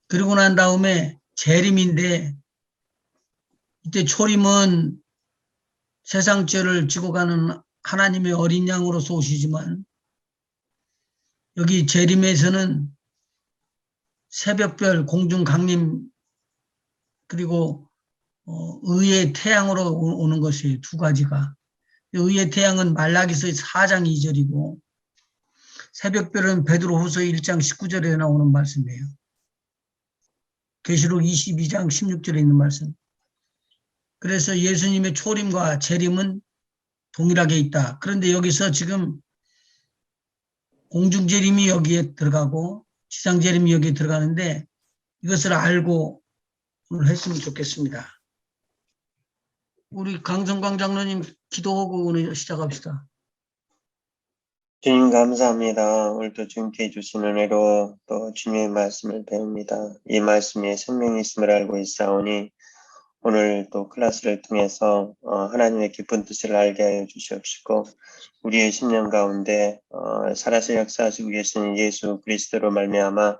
그리고 난 다음에 재림인데 이때 초림은 세상 죄를 지고 가는 하나님의 어린 양으로서 오시지만 여기 재림에서는 새벽별 공중 강림 그리고 의의 태양으로 오는 것이에요. 두 가지가. 의의 태양은 말라기서 4장 2절이고 새벽별은 베드로후서 1장 19절에 나오는 말씀이에요. 계시록 22장 16절에 있는 말씀. 그래서 예수님의 초림과 재림은 동일하게 있다. 그런데 여기서 지금 공중재림이 여기에 들어가고 지상재림이 여기에 들어가는데 이것을 알고 오늘 했으면 좋겠습니다. 우리 강성광 장로님 기도하고 오늘 시작합시다. 주님 감사합니다. 오늘도 주님께 주신 은혜로 또 주님의 말씀을 배웁니다. 이 말씀에 생명이 있음을 알고 있사오니 오늘 또 클래스를 통해서 하나님의 깊은 뜻을 알게 하여 주시옵시고 우리의 심령 가운데 살아서 역사하시고 계시는 예수 그리스도로 말미암아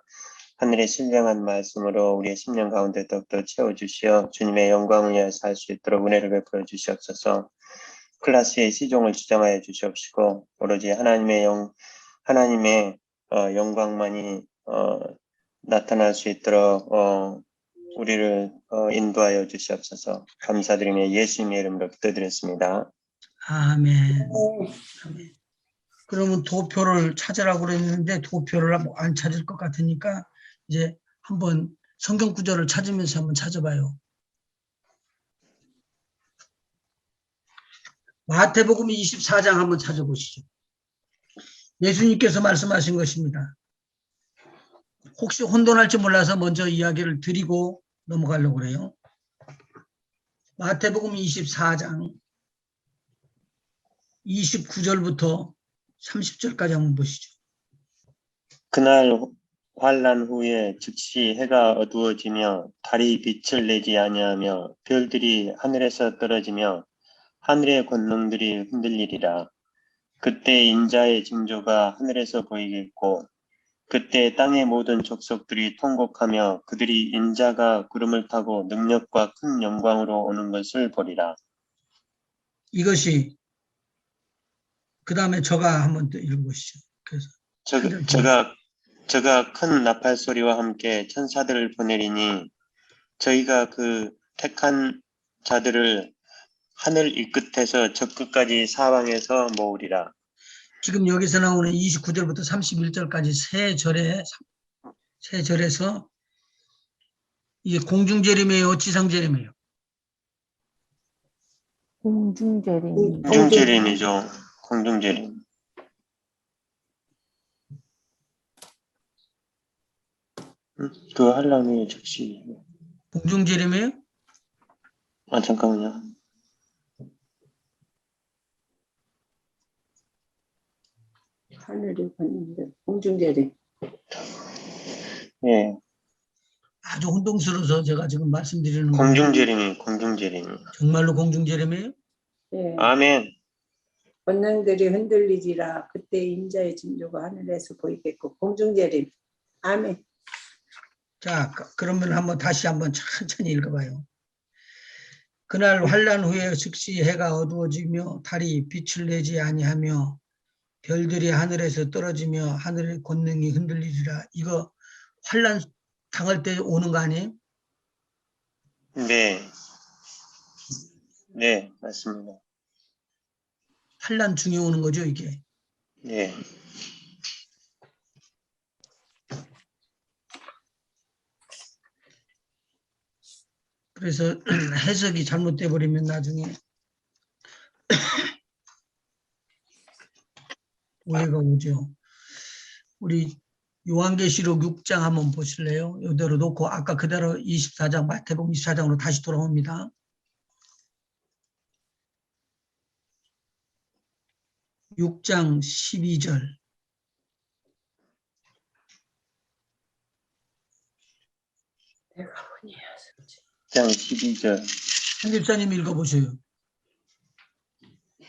하늘의 신령한 말씀으로 우리의 심령 가운데 더욱더 채워주시어 주님의 영광을 위하여서 할 수 있도록 은혜를 베풀어 주시옵소서. 클래스의 시종을 지정하여 주시옵시고 오로지 하나님의 영광만이 나타날 수 있도록 우리를 인도하여 주시옵소서. 감사드리며 예수님의 이름으로 기도드렸습니다. 아멘. 아멘. 그러면 도표를 찾으라고 그랬는데 도표를 안 찾을 것 같으니까 이제 한번 성경 구절을 찾으면서 한번 찾아봐요. 마태복음 24장 한번 찾아보시죠. 예수님께서 말씀하신 것입니다. 혹시 혼돈할지 몰라서 먼저 이야기를 드리고 넘어가려고 그래요. 마태복음 24장 29절부터 30절까지 한번 보시죠. 그날 환난 후에 즉시 해가 어두워지며 달이 빛을 내지 아니하며 별들이 하늘에서 떨어지며 하늘의 권능들이 흔들리리라. 그때 인자의 징조가 하늘에서 보이겠고 그때 땅의 모든 족속들이 통곡하며 그들이 인자가 구름을 타고 능력과 큰 영광으로 오는 것을 보리라. 이것이 그 다음에 저가 한번 또 읽어보시죠. 그래서 저가 큰 나팔 소리와 함께 천사들을 보내리니 저희가 그 택한 자들을 하늘 이 끝에서 저 끝까지 사방에서 모으리라. 지금 여기서 나오는 29절부터 31절까지 세 절에서 이게 공중재림이에요, 지상재림이에요? 공중재림이죠. 공중재림. 그 한람이 즉시. 공중재림이에요? 잠깐만요. 하늘이 봤는데 공중재림. 예. 아주 혼동스러워서 제가 지금 말씀드리는 거예요. 공중재림이. 정말로 공중재림이에요? 예. 아멘. 권능들이 흔들리지라. 그때 인자의 징조가 하늘에서 보이겠고 공중재림. 아멘. 자, 그러면 다시 한번 천천히 읽어봐요. 그날 환난 후에 즉시 해가 어두워지며 달이 빛을 내지 아니하며 별들이 하늘에서 떨어지며 하늘의 권능이 흔들리리라. 이거 환난 당할 때 오는 거 아니에요? 네. 네, 맞습니다. 환난 중에 오는 거죠, 이게. 네. 그래서 해석이 잘못돼 버리면 나중에 오해가 오죠. 우리 요한계시록 6장 한번 보실래요? 이대로 놓고 아까 그대로 24장 마태복음 24장으로 다시 돌아옵니다. (6장 12절) 내가 보니 6장 12절. 한 집사님 읽어보세요.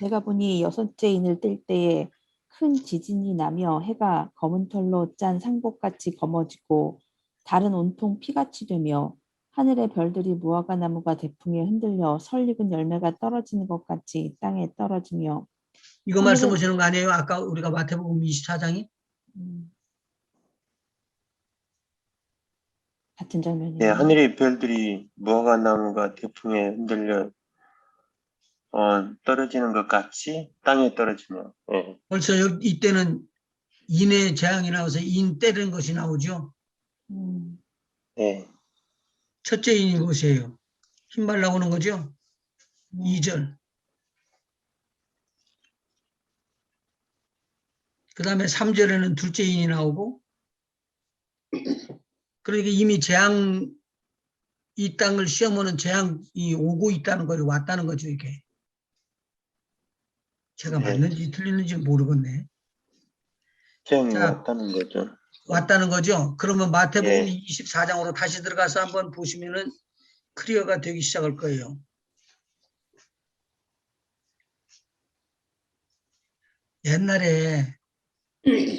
내가 보니 여섯째 인을 뜰 때에 큰 지진이 나며 해가 검은 털로 짠 상복같이 검어지고 달은 온통 피같이 되며 하늘의 별들이 무화과 나무가 대풍에 흔들려 설익은 열매가 떨어지는 것 같이 땅에 떨어지며 이거 하늘의- 말씀하시는 거 아니에요? 아까 우리가 마태복음 24장이? 같은 장면이에요. 예, 하늘의 별들이 무화과 나무가 태풍에 흔들려 떨어지는 것 같이 땅에 떨어지며. 예, 벌써 이때는 인의 재앙이 나와서 인 때리는 것이 나오죠. 음, 예, 첫째 인이 무엇이에요? 흰말 나오는 거죠. 네. 2절. 그 다음에 3절에는 둘째 인이 나오고, 그러니까 이미 재앙, 이 땅을 시험하는 재앙이 오고 있다는 거죠. 왔다는 거죠, 이게. 제가 네. 맞는지 틀리는지 모르겠네. 재앙이 자, 왔다는 거죠. 왔다는 거죠. 그러면 마태복음 예. 24장으로 다시 들어가서 한번 보시면은 클리어가 되기 시작할 거예요. 옛날에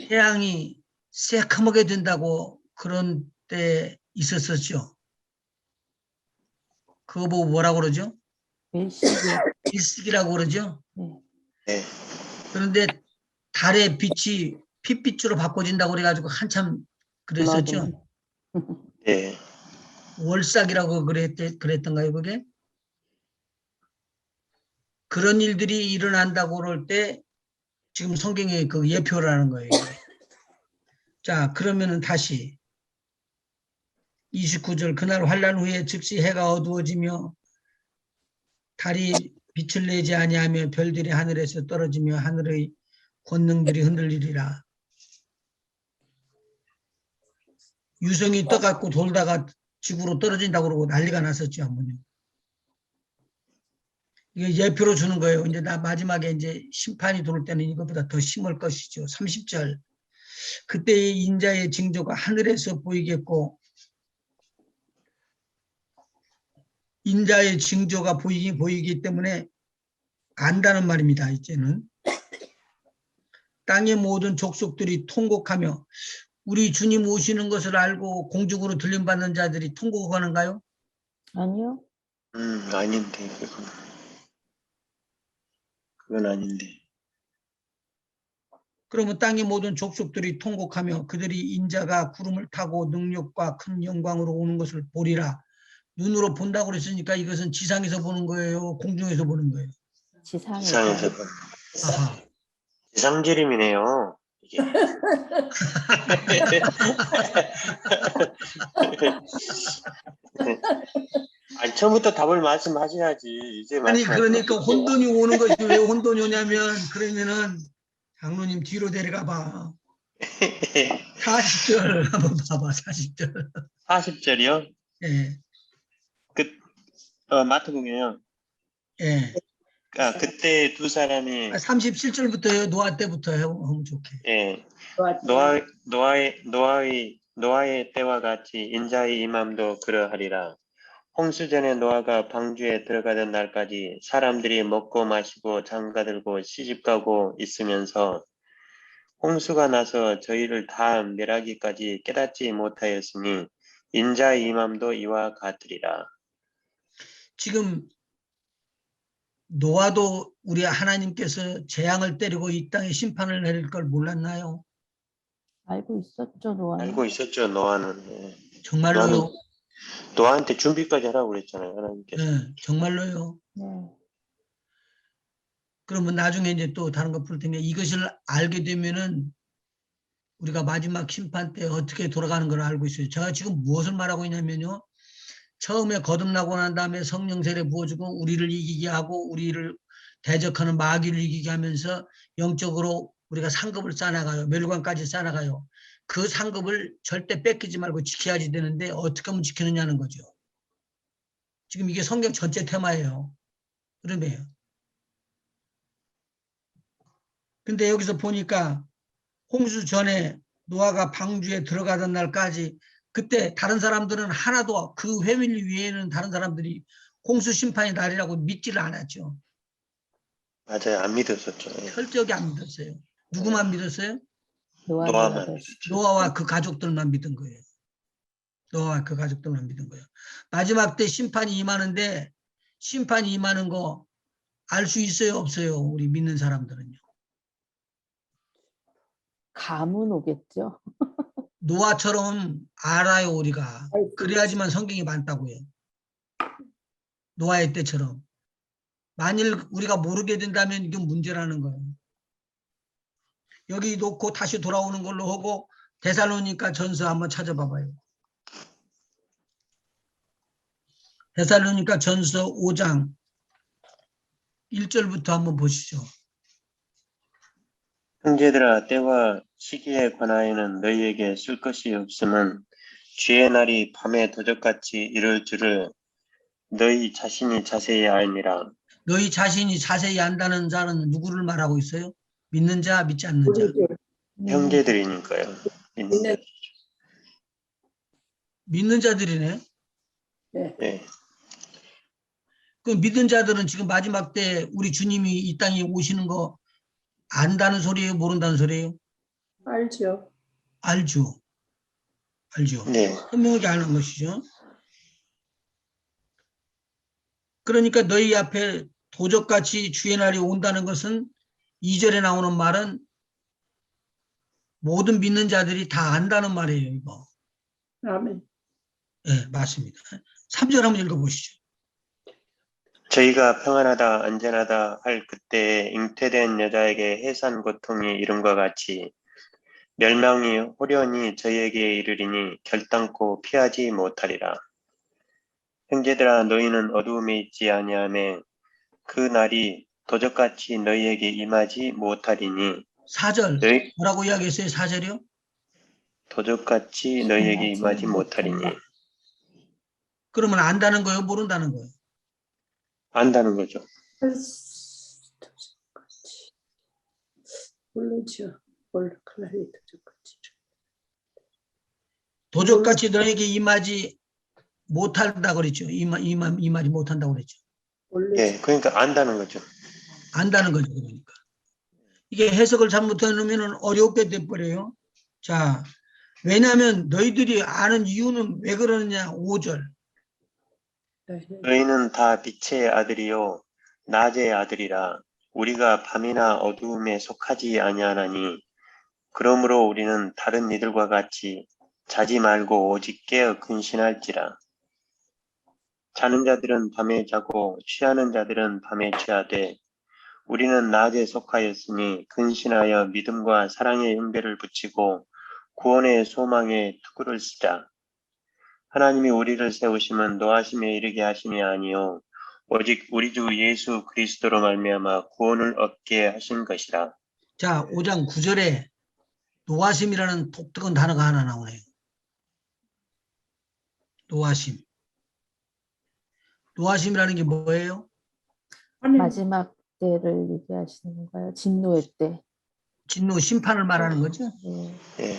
태양이 새카맣게 된다고 그런 때 있었었죠. 그거 보고 뭐라고 그러죠? 멜시게. 일식이라고 그러죠. 네. 예, 그런데 달의 빛이 핏빛으로 바꿔진다고 그래가지고 한참 그랬었죠. 예, 월삭이라고 그랬던가요, 그게? 그런 일들이 일어난다고 그럴 때 지금 성경에 그 예표라는 거예요. 이게. 자, 그러면은 다시 29절 그날 환란 후에 즉시 해가 어두워지며 달이 빛을 내지 아니하며 별들이 하늘에서 떨어지며 하늘의 권능들이 흔들리리라. 유성이 떠갖고 돌다가 지구로 떨어진다고 그러고 난리가 났었죠, 한번요. 이게 예표로 주는 거예요. 이제 나 마지막에 이제 심판이 돌 때는 이것보다 더 심할 것이죠. 30절. 그때의 인자의 징조가 하늘에서 보이겠고 인자의 징조가 보이기 때문에 안다는 말입니다. 이제는 땅의 모든 족속들이 통곡하며 우리 주님 오시는 것을 알고 공중으로 들림받는 자들이 통곡하는가요? 아니요. 아닌데, 그건 아닌데. 그러면 땅의 모든 족속들이 통곡하며 그들이 인자가 구름을 타고 능력과 큰 영광으로 오는 것을 보리라. 눈으로 본다고 그랬으니까 이것은 지상에서 보는 거예요? 공중에서 보는 거예요? 지상에서 봐. 아하. 지상지림이네요, 이게. 아니, 처음부터 답을 말씀하셔야지. 이제 아니 말씀하시면 그러니까 어떡해요. 혼돈이 오는 것이 왜 혼돈이 오냐면 그러면은 장로님 뒤로 데려가 봐. 40절 한번 봐봐. 40절. 40절이요? 예. 마태복음이요. 예. 그때 두 사람이 37절부터요. 노아 때부터 하면 좋게. 예, 좋았죠. 노아의 때와 같이 인자의 임함도 그러하리라. 홍수전에 노아가 방주에 들어가던 날까지 사람들이 먹고 마시고 장가들고 시집가고 있으면서 홍수가 나서 저희를 다 멸하기까지 깨닫지 못하였으니 인자의 임함도 이와 같으리라. 지금 노아도 우리 하나님께서 재앙을 때리고 이 땅에 심판을 내릴 걸 몰랐나요? 알고 있었죠, 노아는. 알고 있었죠, 노아는. 예. 정말로요? 노아한테 준비까지 하라고 그랬잖아요, 하나님께서. 네, 정말로요. 네. 그러면 나중에 이제 또 다른 거 풀 텐데 이것을 알게 되면은 우리가 마지막 심판 때 어떻게 돌아가는 걸 알고 있어요. 제가 지금 무엇을 말하고 있냐면요. 처음에 거듭나고 난 다음에 성령 세례 부어주고 우리를 이기게 하고 우리를 대적하는 마귀를 이기게 하면서 영적으로 우리가 상급을 쌓아나가요. 멸관까지 쌓아나가요. 그 상급을 절대 뺏기지 말고 지켜야지 되는데 어떻게 하면 지키느냐는 거죠. 지금 이게 성경 전체 테마예요. 그러네요. 근데 여기서 보니까 홍수 전에 노아가 방주에 들어가던 날까지 그때 다른 사람들은 하나도 그 회밀리 위에는 다른 사람들이 홍수 심판의 날이라고 믿지를 않았죠. 맞아요, 안 믿었었죠. 예. 철저하게 안 믿었어요. 누구만 믿었어요? 노아만 믿었어요. 믿었죠. 노아와 그 가족들만 믿은 거예요. 너와 그 가족들만 믿은 거예요. 마지막 때 심판이 임하는데 심판이 임하는 거 알 수 있어요, 없어요? 우리 믿는 사람들은요. 감은 오겠죠. 노아처럼 알아요, 우리가. 알수 그래야지만 성경이 많다고요. 노아의 때처럼. 만일 우리가 모르게 된다면 이건 문제라는 거예요. 여기 놓고 다시 돌아오는 걸로 하고 데살로니가 전서 한번 찾아봐봐요. 데살로니가 전서 5장 1절부터 한번 보시죠. 형제들아, 때와 시기에 관하여는 너희에게 쓸 것이 없음은 주의 날이 밤에 도적같이 이를 줄을 너희 자신이 자세히 알미라. 너희 자신이 자세히 안다는 자는 누구를 말하고 있어요? 믿는 자, 믿지 않는 자. 우리들 형제들이니까요. 믿는 자. 믿는 자들이네. 네. 예. 그 믿는 자들은 지금 마지막 때 우리 주님이 이 땅에 오시는 거 안다는 소리예요? 모른다는 소리예요? 알죠. 알죠. 알죠. 네. 선명하게 아는 것이죠. 그러니까 너희 앞에 도적같이 주의 날이 온다는 것은 2절에 나오는 말은 모든 믿는 자들이 다 안다는 말이에요. 이거. 아멘. 네, 맞습니다. 3절 한번 읽어보시죠. 저희가 평안하다 안전하다 할 그때에 잉태된 여자에게 해산 고통이 이름과 같이 멸망이 호련히 저희에게 이르리니 결단코 피하지 못하리라. 형제들아, 너희는 어두움에 있지 아니하매 그 날이 도적같이 너희에게 임하지 못하리니 4절 너희 뭐라고 이야기했어요? 4절이요? 도적같이 너희에게 임하지 임하지 못하리니 못한다. 그러면 안다는 거예요? 모른다는 거예요? 안다는 거죠. 모르죠. 몰라. 클라리 도적같이. 도적같이 너에게 임하지 못한다 그랬죠. 임하지 못한다고 그랬죠. 모르죠. 예, 그러니까 안다는 거죠. 안다는 거죠. 그러니까. 이게 해석을 잘못해 놓으면 어렵게 돼버려요. 자, 왜냐하면 너희들이 아는 이유는 왜 그러느냐. 5절. 너희는 다 빛의 아들이요 낮의 아들이라. 우리가 밤이나 어두움에 속하지 아니하나니 그러므로 우리는 다른 이들과 같이 자지 말고 오직 깨어 근신할지라. 자는 자들은 밤에 자고 취하는 자들은 밤에 취하되 우리는 낮에 속하였으니 근신하여 믿음과 사랑의 형배를 붙이고 구원의 소망에 투구를 쓰자. 하나님이 우리를 세우심은 노하심에 이르게 하심이 아니요 오직 우리 주 예수 그리스도로 말미암아 구원을 얻게 하신 것이라. 자, 5장 9절에 노하심이라는 독특한 단어가 하나 나오네요. 노하심. 노하심이라는 게 뭐예요? 마지막 때를 얘기하시는 건가요? 진노의 때. 진노, 심판을 말하는 거죠. 네. 예,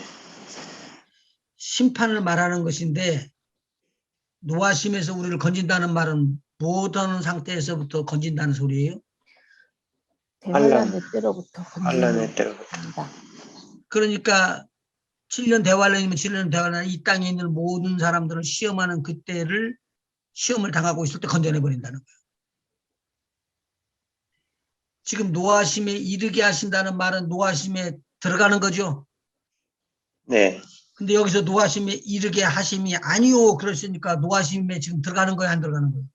심판을 말하는 것인데 노하심에서 우리를 건진다는 말은 모든 상태에서부터 건진다는 소리예요. 대환란의 때로부터 환란의 때로부터. 건진다. 그러니까 7년 대환란이면 7년 대환란, 이 땅에 있는 모든 사람들을 시험하는 그때를 시험을 당하고 있을 때 건져내 버린다는 거예요. 지금 노하심에 이르게 하신다는 말은 노하심에 들어가는 거죠. 네, 근데 여기서 노하심에 이르게 하심이 아니요 그러시니까 노하심에 지금 들어가는 거예요, 안 들어가는 거예요?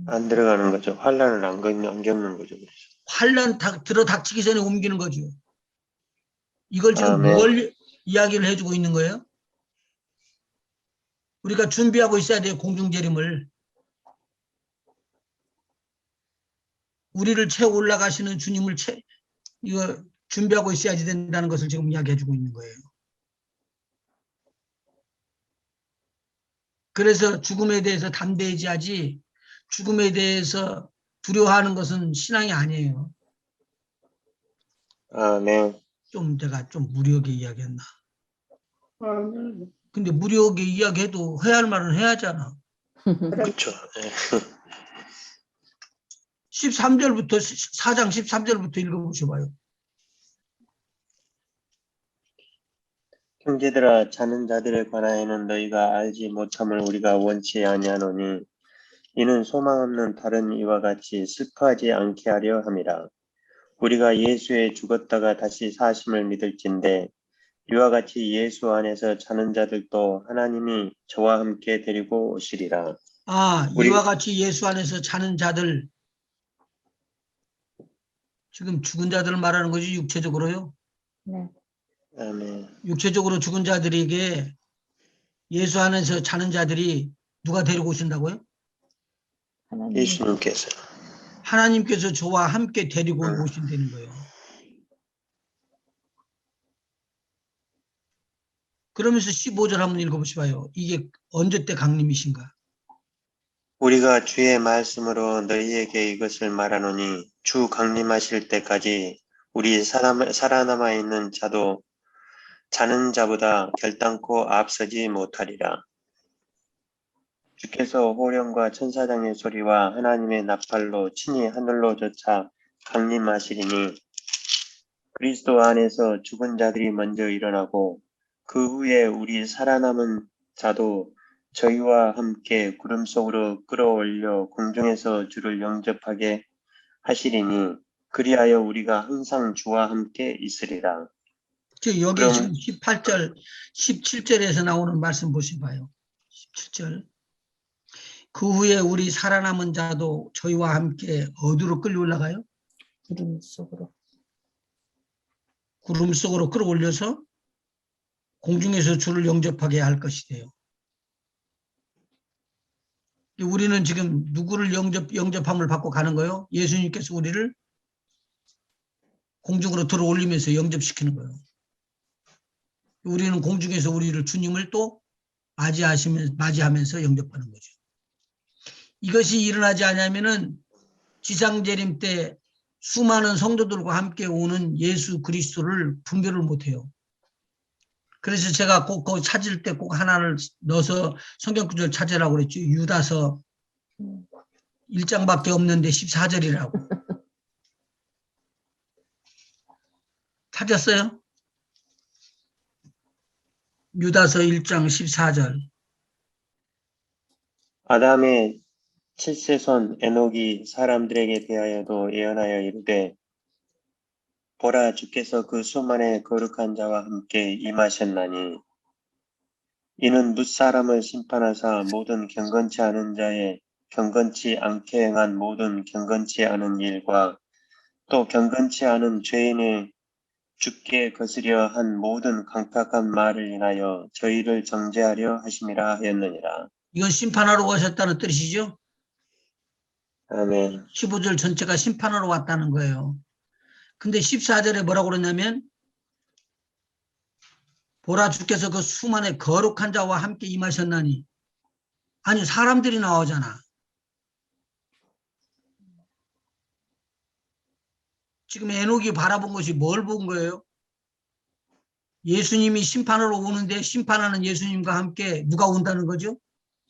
안 들어가는 거죠. 환란을 안 겪는 거죠. 그래서. 환란 들어 닥치기 전에 옮기는 거죠. 이걸 지금 아멘. 뭘 이야기를 해주고 있는 거예요? 우리가 준비하고 있어야 돼요. 공중재림을. 우리를 채워 올라가시는 주님을 이거 준비하고 있어야지 된다는 것을 지금 이야기해주고 있는 거예요. 그래서 죽음에 대해서 담대해지 하지 죽음에 대해서 두려워하는 것은 신앙이 아니에요. 아멘. 제가 좀 무리하게 이야기했나. 아멘. 근데 무리하게 이야기해도 해야 할 말은 해야 하잖아. 그렇죠. 예. 13절부터 4장 13절부터 읽어보셔봐요. 형제들아, 자는 자들에 관하여는 너희가 알지 못함을 우리가 원치 아니하노니 이는 소망 없는 다른 이와 같이 슬퍼하지 않게 하려 함이라. 우리가 예수에 죽었다가 다시 사심을 믿을진대 이와 같이 예수 안에서 자는 자들도 하나님이 저와 함께 데리고 오시리라. 아, 우리 이와 같이 예수 안에서 자는 자들, 지금 죽은 자들을 말하는 거지, 육체적으로요. 네. 아멘. 육체적으로 죽은 자들에게 예수 안에서 자는 자들이 누가 데리고 오신다고요? 하나님 예수님께서 하나님께서 저와 함께 데리고 오신다는 거예요. 그러면서 15절 한번 읽어보시봐요. 이게 언제 때 강림이신가? 우리가 주의 말씀으로 너희에게 이것을 말하노니 주 강림하실 때까지 우리 살아남아 있는 자도 자는 자보다 결단코 앞서지 못하리라. 주께서 호령과 천사장의 소리와 하나님의 나팔로 친히 하늘로 쫓아 강림하시리니 그리스도 안에서 죽은 자들이 먼저 일어나고 그 후에 우리 살아남은 자도 저희와 함께 구름 속으로 끌어올려 공중에서 주를 영접하게 하시리니 그리하여 우리가 항상 주와 함께 있으리라. 여기 그럼 지금 18절, 17절에서 나오는 말씀 보시봐요. 17절. 그 후에 우리 살아남은 자도 저희와 함께 어디로 끌려 올라가요? 구름 속으로. 구름 속으로 끌어올려서 공중에서 주를 영접하게 할 것이래요. 우리는 지금 누구를 영접함을 받고 가는 거예요? 예수님께서 우리를 공중으로 들어올리면서 영접시키는 거예요. 우리는 공중에서 우리를 주님을 또 맞이하면서 영접하는 거죠. 이것이 일어나지 않으면은 지상재림 때 수많은 성도들과 함께 오는 예수 그리스도를 분별을 못해요. 그래서 제가 꼭 그거 찾을 때 꼭 하나를 넣어서 성경 구절 찾으라고 그랬죠. 유다서 1장밖에 없는데 14절이라고. 찾았어요? 유다서 1장 14절. 아담의 칠세손 에녹이 사람들에게 대하여도 예언하여 이르되 보라 주께서 그 수만의 거룩한 자와 함께 임하셨나니 이는 뭇사람을 심판하사 모든 경건치 않은 자의 경건치 않게 행한 모든 경건치 않은 일과 또 경건치 않은 죄인의 주께 거스려 한 모든 강팍한 말을 인하여 저희를 정죄하려 하심이라 하였느니라. 이건 심판하러 오셨다는 뜻이죠. 아멘. 15절 전체가 심판하러 왔다는 거예요. 근데 14절에 뭐라고 그러냐면 보라 주께서 그 수만의 거룩한 자와 함께 임하셨나니. 아니 사람들이 나오잖아. 지금 에녹이 바라본 것이 뭘 본 거예요? 예수님이 심판하러 오는데 심판하는 예수님과 함께 누가 온다는 거죠?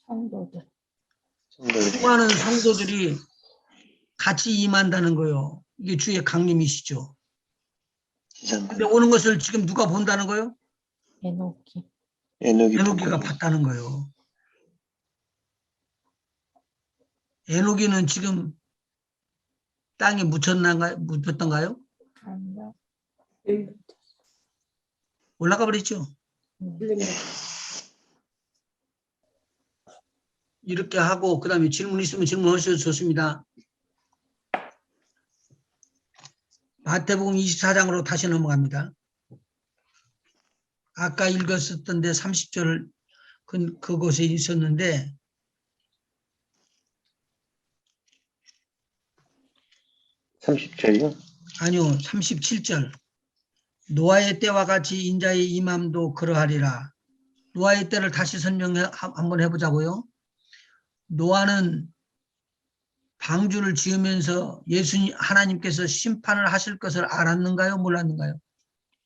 성도들. 수많은 성도들이 같이 임한다는 거예요. 이게 주의 강림이시죠. 근데 오는 것을 지금 누가 본다는 거예요? 에녹이. 에녹이가 봤다는 거예요. 에녹이는 지금 땅에 묻혔던가요? 아니요. 올라가 버렸죠. 이렇게 하고 그 다음에 질문 있으면 질문하셔도 좋습니다. 마태복음 24장으로 다시 넘어갑니다. 아까 읽었었던 데 30절 그곳에 있었는데 (30절이요) 아니요 37절 노아의 때와 같이 인자의 임함도 그러하리라. 노아의 때를 다시 한번 해보자고요. 노아는 방주를 지으면서 예수님 하나님께서 심판을 하실 것을 알았는가요? 몰랐는가요?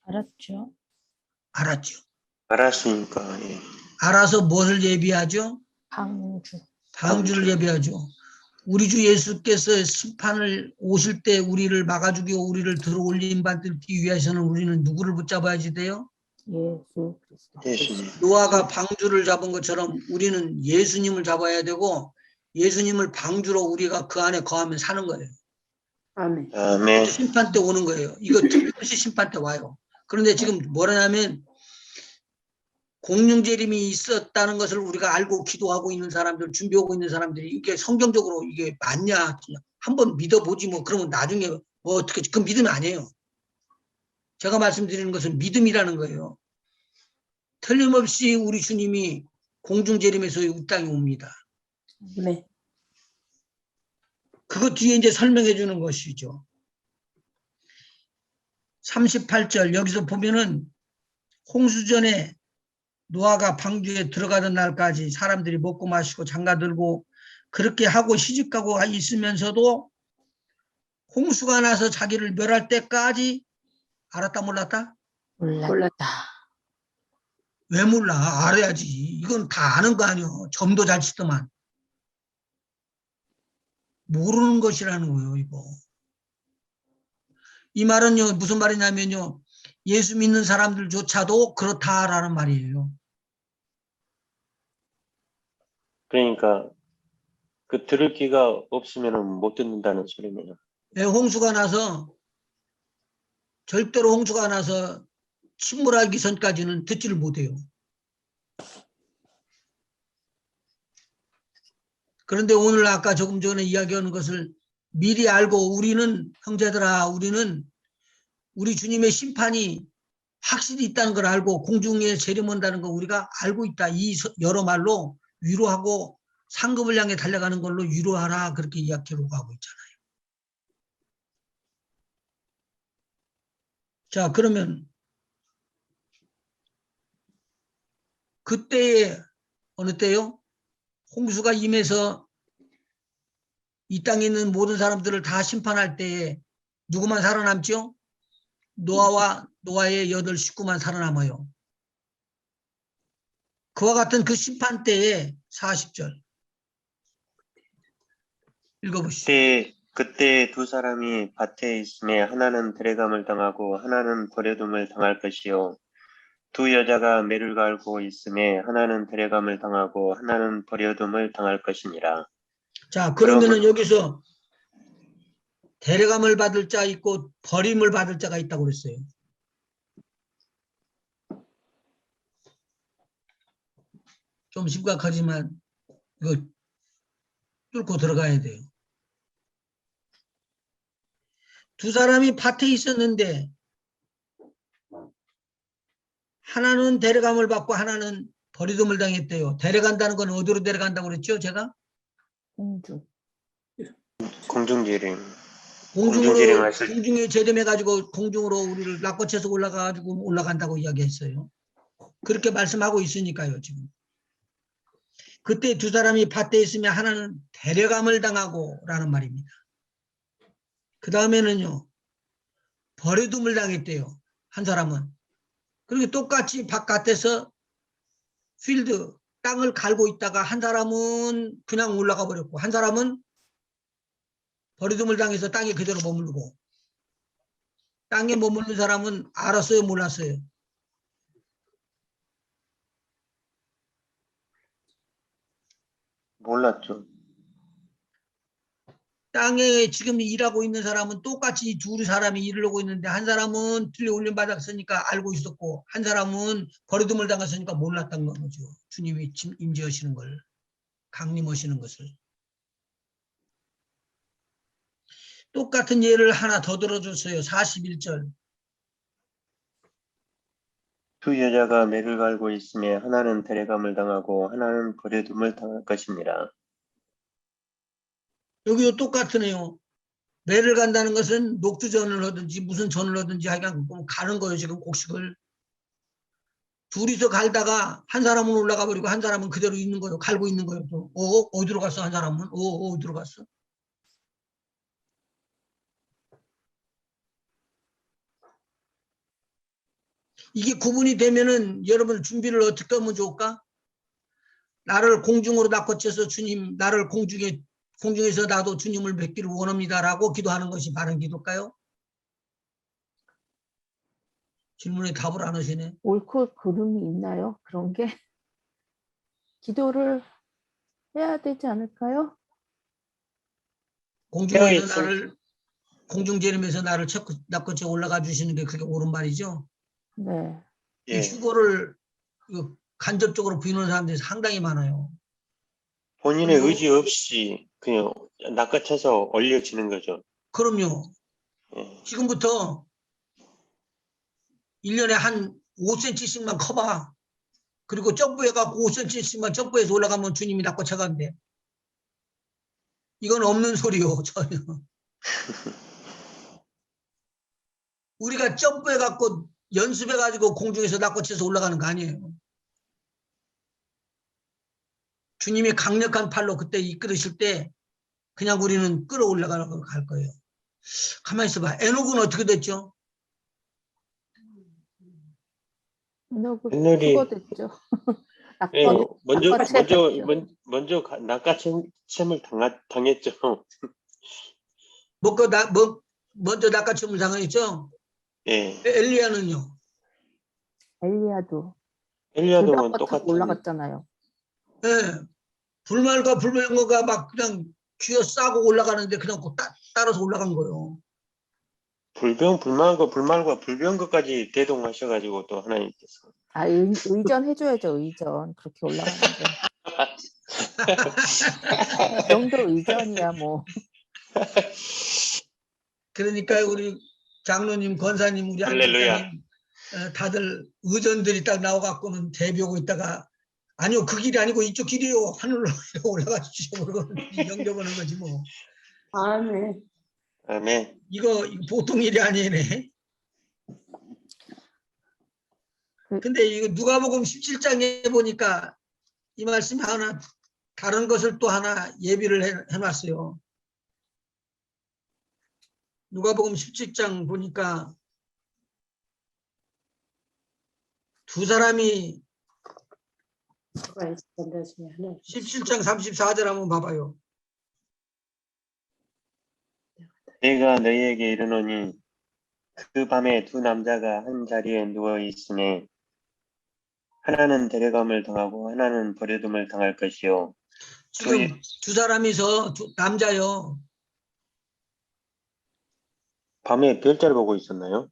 알았죠. 알았죠. 알았으니까. 예. 알아서 무엇을 예비하죠? 방주를 예비하죠. 우리 주 예수께서 심판을 오실 때 우리를 막아주고 우리를 들어올림 받기 위해서는 우리는 누구를 붙잡아야지 돼요? 예수 그리스도. 예수님. 노아가 방주를 잡은 것처럼 우리는 예수님을 잡아야 되고 예수님을 방주로 우리가 그 안에 거하면 사는 거예요. 아멘. 아멘. 심판 때 오는 거예요. 이거 틀림없이 심판 때 와요. 그런데 지금 뭐라냐면 공중재림이 있었다는 것을 우리가 알고 기도하고 있는 사람들, 준비하고 있는 사람들이 이게 성경적으로 이게 맞냐? 한번 믿어보지 뭐 그러면 나중에 뭐 어떻게 그 믿음 아니에요. 제가 말씀드리는 것은 믿음이라는 거예요. 틀림없이 우리 주님이 공중재림에서 이 땅에 옵니다. 네. 그거 뒤에 이제 설명해 주는 것이죠. 38절 여기서 보면은 홍수전에 노아가 방주에 들어가던 날까지 사람들이 먹고 마시고 장가들고 그렇게 하고 시집가고 있으면서도 홍수가 나서 자기를 멸할 때까지 알았다 몰랐다? 몰랐다. 왜 몰라? 알아야지. 이건 다 아는 거 아니요. 점도 잘 치더만. 모르는 것이라는 거예요, 이거. 이 말은요, 무슨 말이냐면요. 예수 믿는 사람들조차도 그렇다라는 말이에요. 그러니까 그 들을 귀가 없으면 못 듣는다는 소리네요. 왜 홍수가 나서 절대로 홍수가 나서 침몰하기 전까지는 듣지를 못해요. 그런데 오늘 아까 조금 전에 이야기하는 것을 미리 알고 우리는 형제들아 우리는 우리 주님의 심판이 확실히 있다는 걸 알고 공중에 재림한다는 거 우리가 알고 있다. 이 여러 말로 위로하고 상급을 향해 달려가는 걸로 위로하라 그렇게 이야기하고 하고 있잖아요. 자 그러면 그때에 어느 때요? 홍수가 임해서 이 땅에 있는 모든 사람들을 다 심판할 때에 누구만 살아남죠? 노아와 노아의 8 식구만 살아남아요. 그와 같은 그 심판 때에 40절 읽어보시죠. 그때 두 사람이 밭에 있음에 하나는 데려감을 당하고 하나는 버려둠을 당할 것이요. 두 여자가 매를 갈고 있음에 하나는 데려감을 당하고 하나는 버려둠을 당할 것이니라. 자 그러면은 그러므로- 여기서 데려감을 받을 자 있고 버림을 받을 자가 있다고 그랬어요. 좀 심각하지만 이거 뚫고 들어가야 돼요. 두 사람이 밭에 있었는데 하나는 데려감을 받고 하나는 버리둠을 당했대요. 데려간다는 건 어디로 데려간다고 그랬죠? 제가 공주. 공중지림. 공중으로 공중지림했을 공중에 재림해가지고 공중으로 우리를 낚고채서 올라가가지고 올라간다고 이야기했어요. 그렇게 말씀하고 있으니까요 지금. 그때 두 사람이 밭에 있으면 하나는 데려감을 당하고라는 말입니다. 그 다음에는요 버려둠을 당했대요. 한 사람은. 그리고 똑같이 바깥에서 필드 땅을 갈고 있다가 한 사람은 그냥 올라가 버렸고 한 사람은 버리둠을 당해서 땅에 그대로 머무르고 땅에 머무르는 사람은 알았어요 몰랐어요? 몰랐죠. 땅에 지금 일하고 있는 사람은 똑같이 두 사람이 일을 하고 있는데 한 사람은 틀에 올림 받았으니까 알고 있었고 한 사람은 버리둠을 당했으니까 몰랐던 거죠. 주님이 임재하시는 걸 강림하시는 것을. 똑같은 예를 하나 더 들어줬어요. 41절. 두 여자가 매를 갈고 있음에 하나는 데려감을 당하고 하나는 버려둠을 당할 것이니라. 여기도 똑같으네요. 매를 간다는 것은 녹두전을 하든지 무슨 전을 하든지 하여간 가는 거예요. 지금 곡식을. 둘이서 갈다가 한 사람은 올라가 버리고 한 사람은 그대로 있는 거예요. 갈고 있는 거예요. 또. 어디로 갔어? 한 사람은? 어디로 갔어? 이게 구분이 되면은 여러분 준비를 어떻게 하면 좋을까? 나를 공중으로 낚아채서 주님, 나를 공중에서 나도 주님을 뵙기를 원합니다라고 기도하는 것이 바른 기도일까요? 질문에 답을 안 하시네. 옳고 그름이 있나요? 그런 게 기도를 해야 되지 않을까요? 공중에서 있을 나를 공중재림에서 나를 낳고 쳐 올라가 주시는 게 그게 옳은 말이죠. 네. 이 예, 휴거를 이거 간접적으로 부인하는 사람들이 상당히 많아요. 본인의 그리고- 의지 없이 그냥 낚아쳐서 올려지는 거죠. 그럼요. 예, 지금부터 1년에 한 5cm씩만 커봐. 그리고 점프해갖고 5cm씩만 점프해서 올라가면 주님이 낳고 쳐간대. 이건 없는 소리요, 전혀. 우리가 점프해갖고 연습해가지고 공중에서 낳고 쳐서 올라가는 거 아니에요. 주님이 강력한 팔로 그때 이끌으실 때 그냥 우리는 끌어올라가는 갈 거예요. 가만히 있어봐. 에녹은 어떻게 됐죠? 에녹은 옛날에 휴거됐죠. 예, 낚아채졌죠. 먼저 낚아채을 당했죠. 먼저 낚아침을 당했죠? 예, 엘리야는요? 엘리야도 엘리야도는 불닭 타고 똑같은 올라갔잖아요. 예. 불말과 불병거가 막 그냥 쥐어싸고 올라가는데 그냥 따라서 올라간 거예요. 불말과 불병거까지 대동하셔가지고 또 하나님께서 아, 의전 해줘야죠, 의전. 그렇게 올라가는데. 그 정도 의전이야, 뭐. 그러니까 우리 장로님, 권사님, 우리 할렐루야. 안집사님 다들 의전들이 딱 나와갖고는 대비하고 있다가 아니요 그 길이 아니고 이쪽 길이요 하늘로 올라가 주시고 영접하는 거지 뭐. 아멘. 아멘. 이거 보통 일이 아니네. 근데 이거 누가복음 17장에 보니까 이 말씀이 하나 다른 것을 또 하나 예비를 해놨어요. 누가복음 17장 보니까 두 사람이 누가 있었던 중에 하나. 17장 34절 한번 봐봐요. 내가 너희에게 이르노니 그 밤에 두 남자가 한 자리에 누워 있으니 하나는 데려감을 당하고 하나는 버려둠을 당할 것이요. 지금 두 사람이서 남자요. 밤에 별자를 보고 있었나요?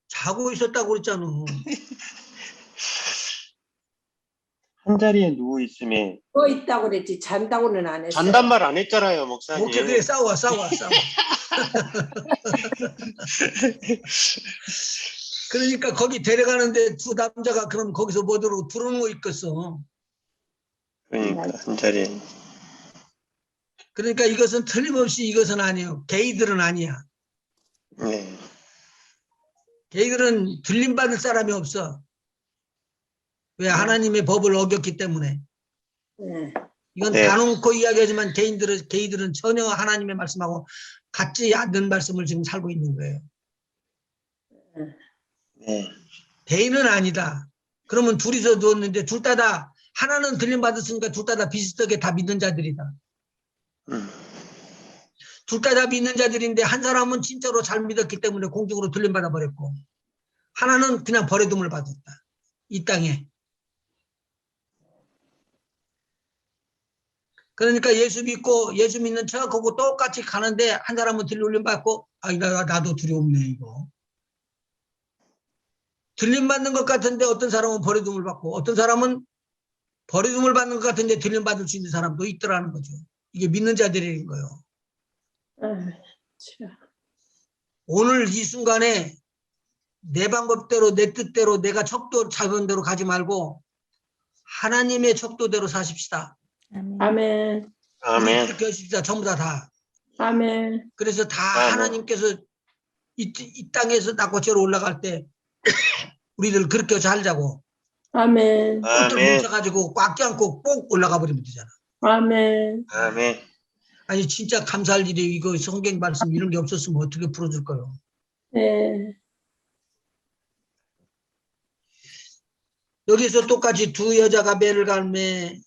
자고 있었다고 그랬잖아. 한 자리에 누워 있음에 누워 있다고 그랬지 잔다고는 안 했어요. 잔단 말 안 했잖아요, 목사님. 목격에 싸워. 그러니까 거기 데려가는데 두 남자가 그럼 거기서 뭐더러 들어오는 거 있겠어. 그러니까 한 자리에. 그러니까 이것은 틀림없이 이것은 아니에요. 게이들은 아니야. 네. 게이들은 들림받을 사람이 없어. 왜? 하나님의 법을 어겼기 때문에. 네. 이건 네. 다 놓고 이야기하지만 게이들은 전혀 하나님의 말씀하고 같지 않는 말씀을 지금 살고 있는 거예요. 네. 개인은 아니다. 그러면 둘이서 누웠는데 둘 다 하나는 들림받았으니까 둘 다 비슷하게 다 믿는 자들이다. 둘 다 믿는 자들인데 한 사람은 진짜로 잘 믿었기 때문에 공중으로 들림받아 버렸고 하나는 그냥 버려둠을 받았다. 이 땅에. 그러니까 예수 믿고 예수 믿는 척하고 똑같이 가는데 한 사람은 들림 받고 나도 두려움네 이거. 들림 받는 것 같은데 어떤 사람은 버려둠을 받고 어떤 사람은 버려둠을 받는 것 같은데 들림 받을 수 있는 사람도 있더라는 거죠. 이게 믿는 자들인 거예요. 오늘 이 순간에 내 방법대로 내 뜻대로 내가 척도 잡은 대로 가지 말고 하나님의 척도대로 사십시다. 아멘. 아멘. 그렇게 하십시다. 전부 다. 아멘. 그래서 다 아멘. 하나님께서 이 땅에서 낙고죄로 올라갈 때 우리들 그렇게 살자고 아멘. 똘똘 아멘. 뭉쳐가지고 꽉 껴안고 꼭 올라가 버리면 되잖아. 아멘. 아멘. 아니 진짜 감사할 일이 이거 성경 말씀 이런 게 없었으면 어떻게 풀어줄 거요. 네. 여기서 똑같이 두 여자가 매를 갈매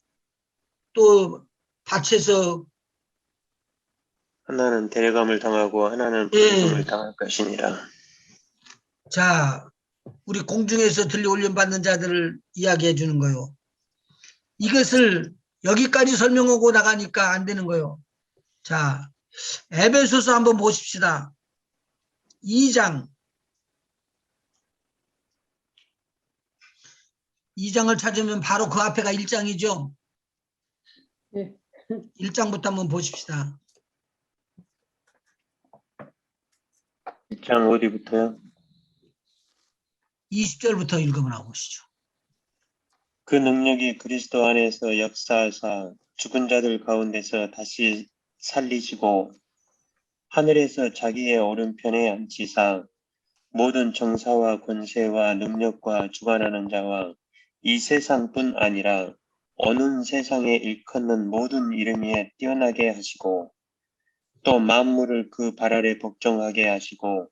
또 밭에서 하나는 데려감을 당하고 하나는 버림을 당할 것이니라. 자 우리 공중에서 들려 올림 받는 자들을 이야기해 주는 거요. 이것을 여기까지 설명하고 나가니까 안 되는 거요. 자, 에베소서 한번 보십시다. 2장. 2장을 찾으면 바로 그 앞에가 1장이죠. 네. 1장부터 한번 보십시다. 1장 어디부터요? 20절부터 읽어보나 보시죠. 그 능력이 그리스도 안에서 역사하사 죽은 자들 가운데서 다시 살리시고 하늘에서 자기의 오른편에 앉히사 모든 정사와 권세와 능력과 주관하는 자와 이 세상뿐 아니라 어느 세상에 일컫는 모든 이름 위에 뛰어나게 하시고 또 만물을 그 발 아래 복종하게 하시고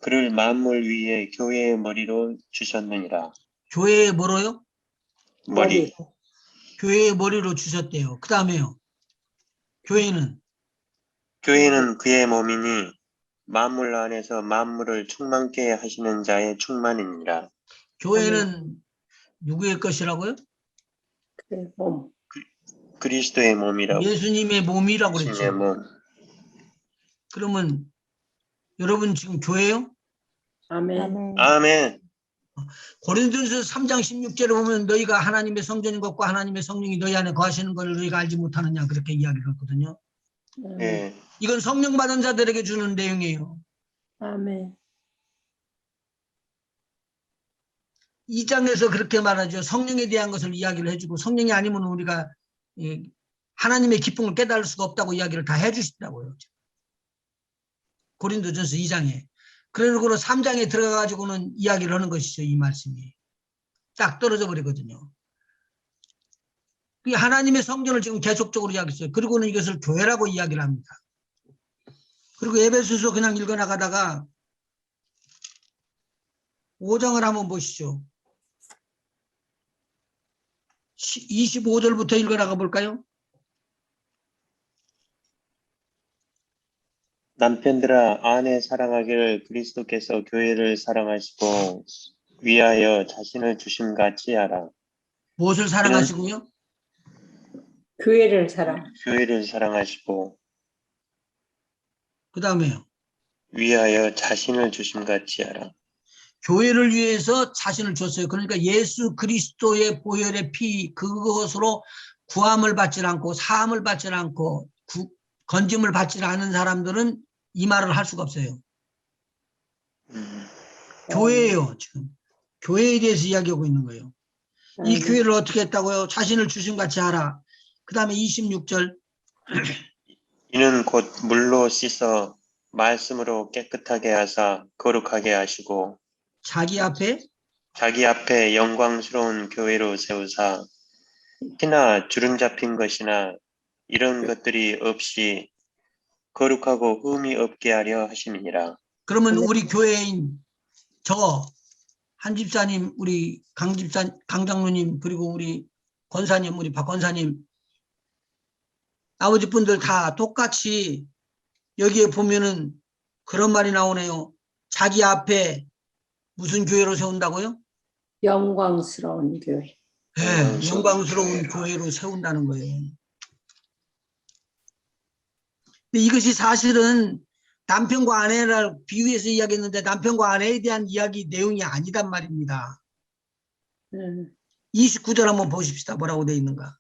그를 만물 위에 교회의 머리로 주셨느니라. 교회의 뭐로요? 머리. 교회의 머리로 주셨대요. 그 다음에요. 교회는 교회는 그의 몸이니 만물 안에서 만물을 충만케 하시는 자의 충만이니라. 교회는 누구의 것이라고요? 그 몸. 그리스도의 몸이라고. 예수님의 몸이라고 예수님의 그랬죠. 몸. 그러면 여러분 지금 교회요? 아멘. 아멘. 아멘. 고린도전서 3장 16절에 보면 너희가 하나님의 성전인 것과 하나님의 성령이 너희 안에 거하시는 것을 너희가 알지 못하느냐 그렇게 이야기를 했거든요. 예. 이건 성령 받은 자들에게 주는 내용이에요. 아멘. 2장에서 그렇게 말하죠. 성령에 대한 것을 이야기를 해주고 성령이 아니면 우리가 하나님의 기쁨을 깨달을 수가 없다고 이야기를 다 해주시더라고요. 고린도전서 2장에. 그러고 3장에 들어가가지고는 이야기를 하는 것이죠. 이 말씀이. 딱 떨어져 버리거든요. 하나님의 성전을 지금 계속적으로 이야기했어요. 그리고는 이것을 교회라고 이야기를 합니다. 그리고 에베소서 그냥 읽어나가다가 5장을 한번 보시죠. 25절부터 읽어나가 볼까요? 남편들아 아내 사랑하기를 그리스도께서 교회를 사랑하시고 위하여 자신을 주심같이 하라. 무엇을 사랑하시고요? 교회를 사랑. 교회를 사랑하시고 그 다음에요. 위하여 자신을 주심같이 하라. 교회를 위해서 자신을 줬어요. 그러니까 예수 그리스도의 보혈의 피 그것으로 구함을 받지 않고 사함을 받지 않고 건짐을 받지 않은 사람들은 이 말을 할 수가 없어요. 교회예요. 지금 교회에 대해서 이야기하고 있는 거예요. 이 교회를 어떻게 했다고요? 자신을 주심같이 하라. 그 다음에 26절 이는 곧 물로 씻어 말씀으로 깨끗하게 하사 거룩하게 하시고 자기 앞에 영광스러운 교회로 세우사 티나 주름 잡힌 것이나 이런 것들이 없이 거룩하고 흠이 없게 하려 하심이니라. 그러면 우리 교회인 저 한 집사님, 우리 강 장로님, 그리고 우리 권사님, 우리 박 권사님, 아버지 분들 다 똑같이 여기에 보면은 그런 말이 나오네요. 자기 앞에 무슨 교회로 세운다고요? 영광스러운 교회. 네, 영광스러운 교회로 세운다는 거예요. 근데 이것이 사실은 남편과 아내를 비유해서 이야기했는데 남편과 아내에 대한 이야기 내용이 아니단 말입니다. 29절 한번 보십시다. 뭐라고 되어 있는가.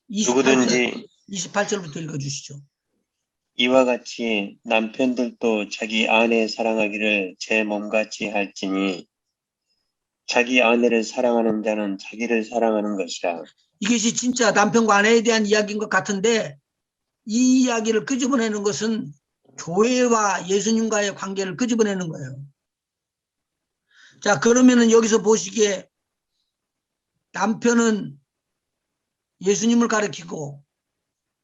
28절부터 읽어주시죠. 이와 같이 남편들도 자기 아내 사랑하기를 제 몸같이 할지니 자기 아내를 사랑하는 자는 자기를 사랑하는 것이라. 이것이 진짜 남편과 아내에 대한 이야기인 것 같은데 이 이야기를 끄집어내는 것은 교회와 예수님과의 관계를 끄집어내는 거예요. 자, 그러면은 여기서 보시기에 남편은 예수님을 가리키고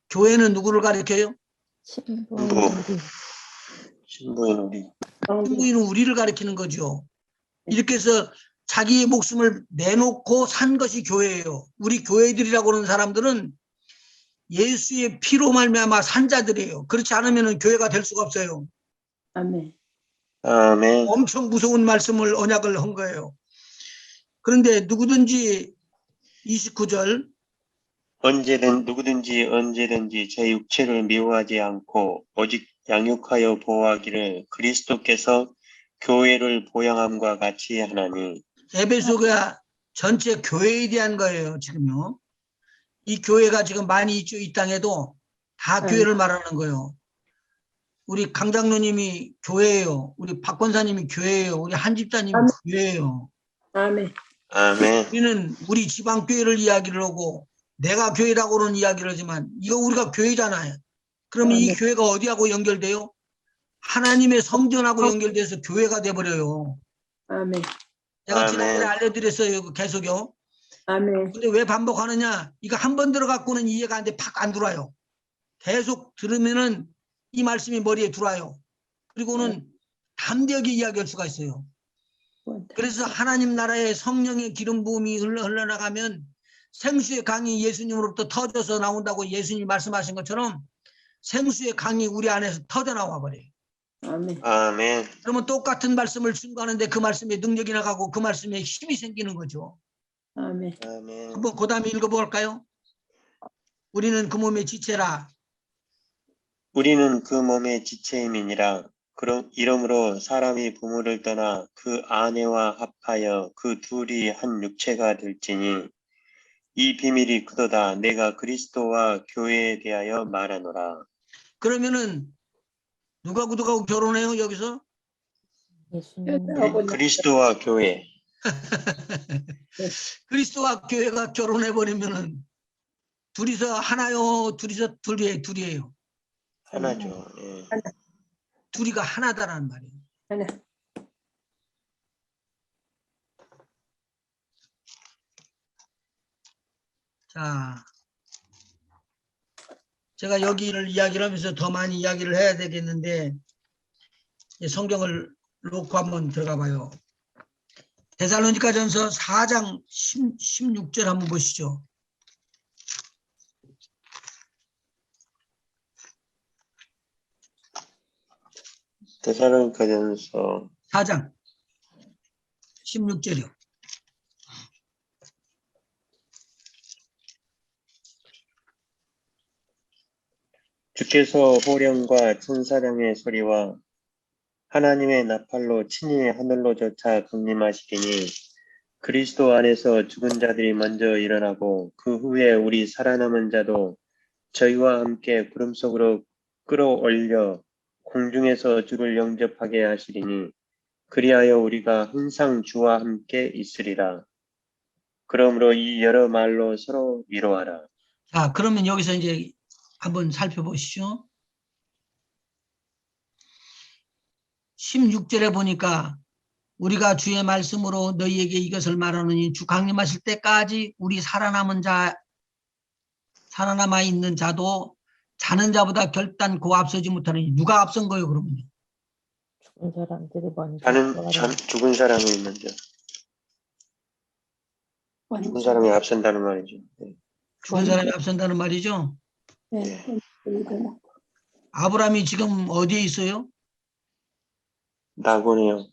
교회는 누구를 가리켜요? 신부인 우리. 신부인은 우리를 가리키는 거죠. 이렇게 해서 자기의 목숨을 내놓고 산 것이 교회예요. 우리 교회들이라고 하는 사람들은 예수의 피로 말미암아 산 자들이에요. 그렇지 않으면 교회가 될 수가 없어요. 아멘. 아멘. 엄청 무서운 말씀을 언약을 한 거예요. 그런데 누구든지 29절 누구든지 언제든지 제 육체를 미워하지 않고 오직 양육하여 보호하기를 그리스도께서 교회를 보양함과 같이 하나니. 에베소가 전체 교회에 대한 거예요. 지금요. 이 교회가 지금 많이 있죠. 이 땅에도 다 교회를 말하는 거예요. 우리 강 장로님이 교회예요. 우리 박 권사님이 교회예요. 우리 한 집사님이 교회예요. 아멘. 아멘. 우리는 우리 지방 교회를 이야기를 하고 내가 교회라고는 이야기를 하지만 이거 우리가 교회잖아요. 그러면 이 아멘. 교회가 어디하고 연결돼요? 하나님의 성전하고 연결돼서 교회가 돼버려요. 아멘. 제가 지난번에 아멘. 알려드렸어요. 그 계속요. 아멘. 근데 왜 반복하느냐? 이거 한 번 들어갖고는 이해가 안 돼. 팍 안 들어와요. 계속 들으면은 이 말씀이 머리에 들어와요. 그리고는 담대하게 이야기할 수가 있어요. 그래서 하나님 나라의 성령의 기름 부음이 흘러나가면 생수의 강이 예수님으로부터 터져서 나온다고 예수님이 말씀하신 것처럼 생수의 강이 우리 안에서 터져 나와 버려요. 아멘. 아멘. 그러면 똑같은 말씀을 증거하는데 그 말씀에 능력이 나가고 그 말씀에 힘이 생기는 거죠. 아멘. 아멘. 한번 그 다음에 읽어볼까요? 우리는 그 몸의 지체라. 우리는 그 몸의 지체임이니라. 그럼 이러므로 사람이 부모를 떠나 그 아내와 합하여 그 둘이 한 육체가 될지니 이 비밀이 크도다. 내가 그리스도와 교회에 대하여 말하노라. 그러면은 누가 결혼해요 여기서? 예수님. 그리스도와 교회. 그리스도와 교회가 결혼해버리면은 둘이서 하나요? 둘이서 둘이에요. 하나죠. 예. 둘이가 하나다라는 말이에요. 하나. 자, 제가 여기를 이야기를 하면서 더 많이 이야기를 해야 되겠는데 성경을 놓고 한번 들어가 봐요. 데살로니가전서 4장 16절 한번 보시죠. 데살로니가전서 4장 16절이요. 주께서 호령과 천사장의 소리와 하나님의 나팔로 친히 하늘로조차 강림하시리니 그리스도 안에서 죽은 자들이 먼저 일어나고 그 후에 우리 살아남은 자도 저희와 함께 구름 속으로 끌어올려 공중에서 주를 영접하게 하시리니 그리하여 우리가 항상 주와 함께 있으리라. 그러므로 이 여러 말로 서로 위로하라. 자, 그러면 여기서 이제 한번 살펴보시죠. 16절에 보니까 우리가 주의 말씀으로 너희에게 이것을 말하느니 주 강림하실 때까지 우리 살아남아 있는 자도 자는 자보다 결단코 앞서지 못하느니 누가 앞선 거예요 그러면? 죽은 사람들이 먼저 죽은 사람이 먼저. 죽은 사람이 앞선다는 말이죠. 네. 죽은 사람이 앞선다는 말이죠. 네. 아브라함이 지금 어디에 있어요? 낙원이요.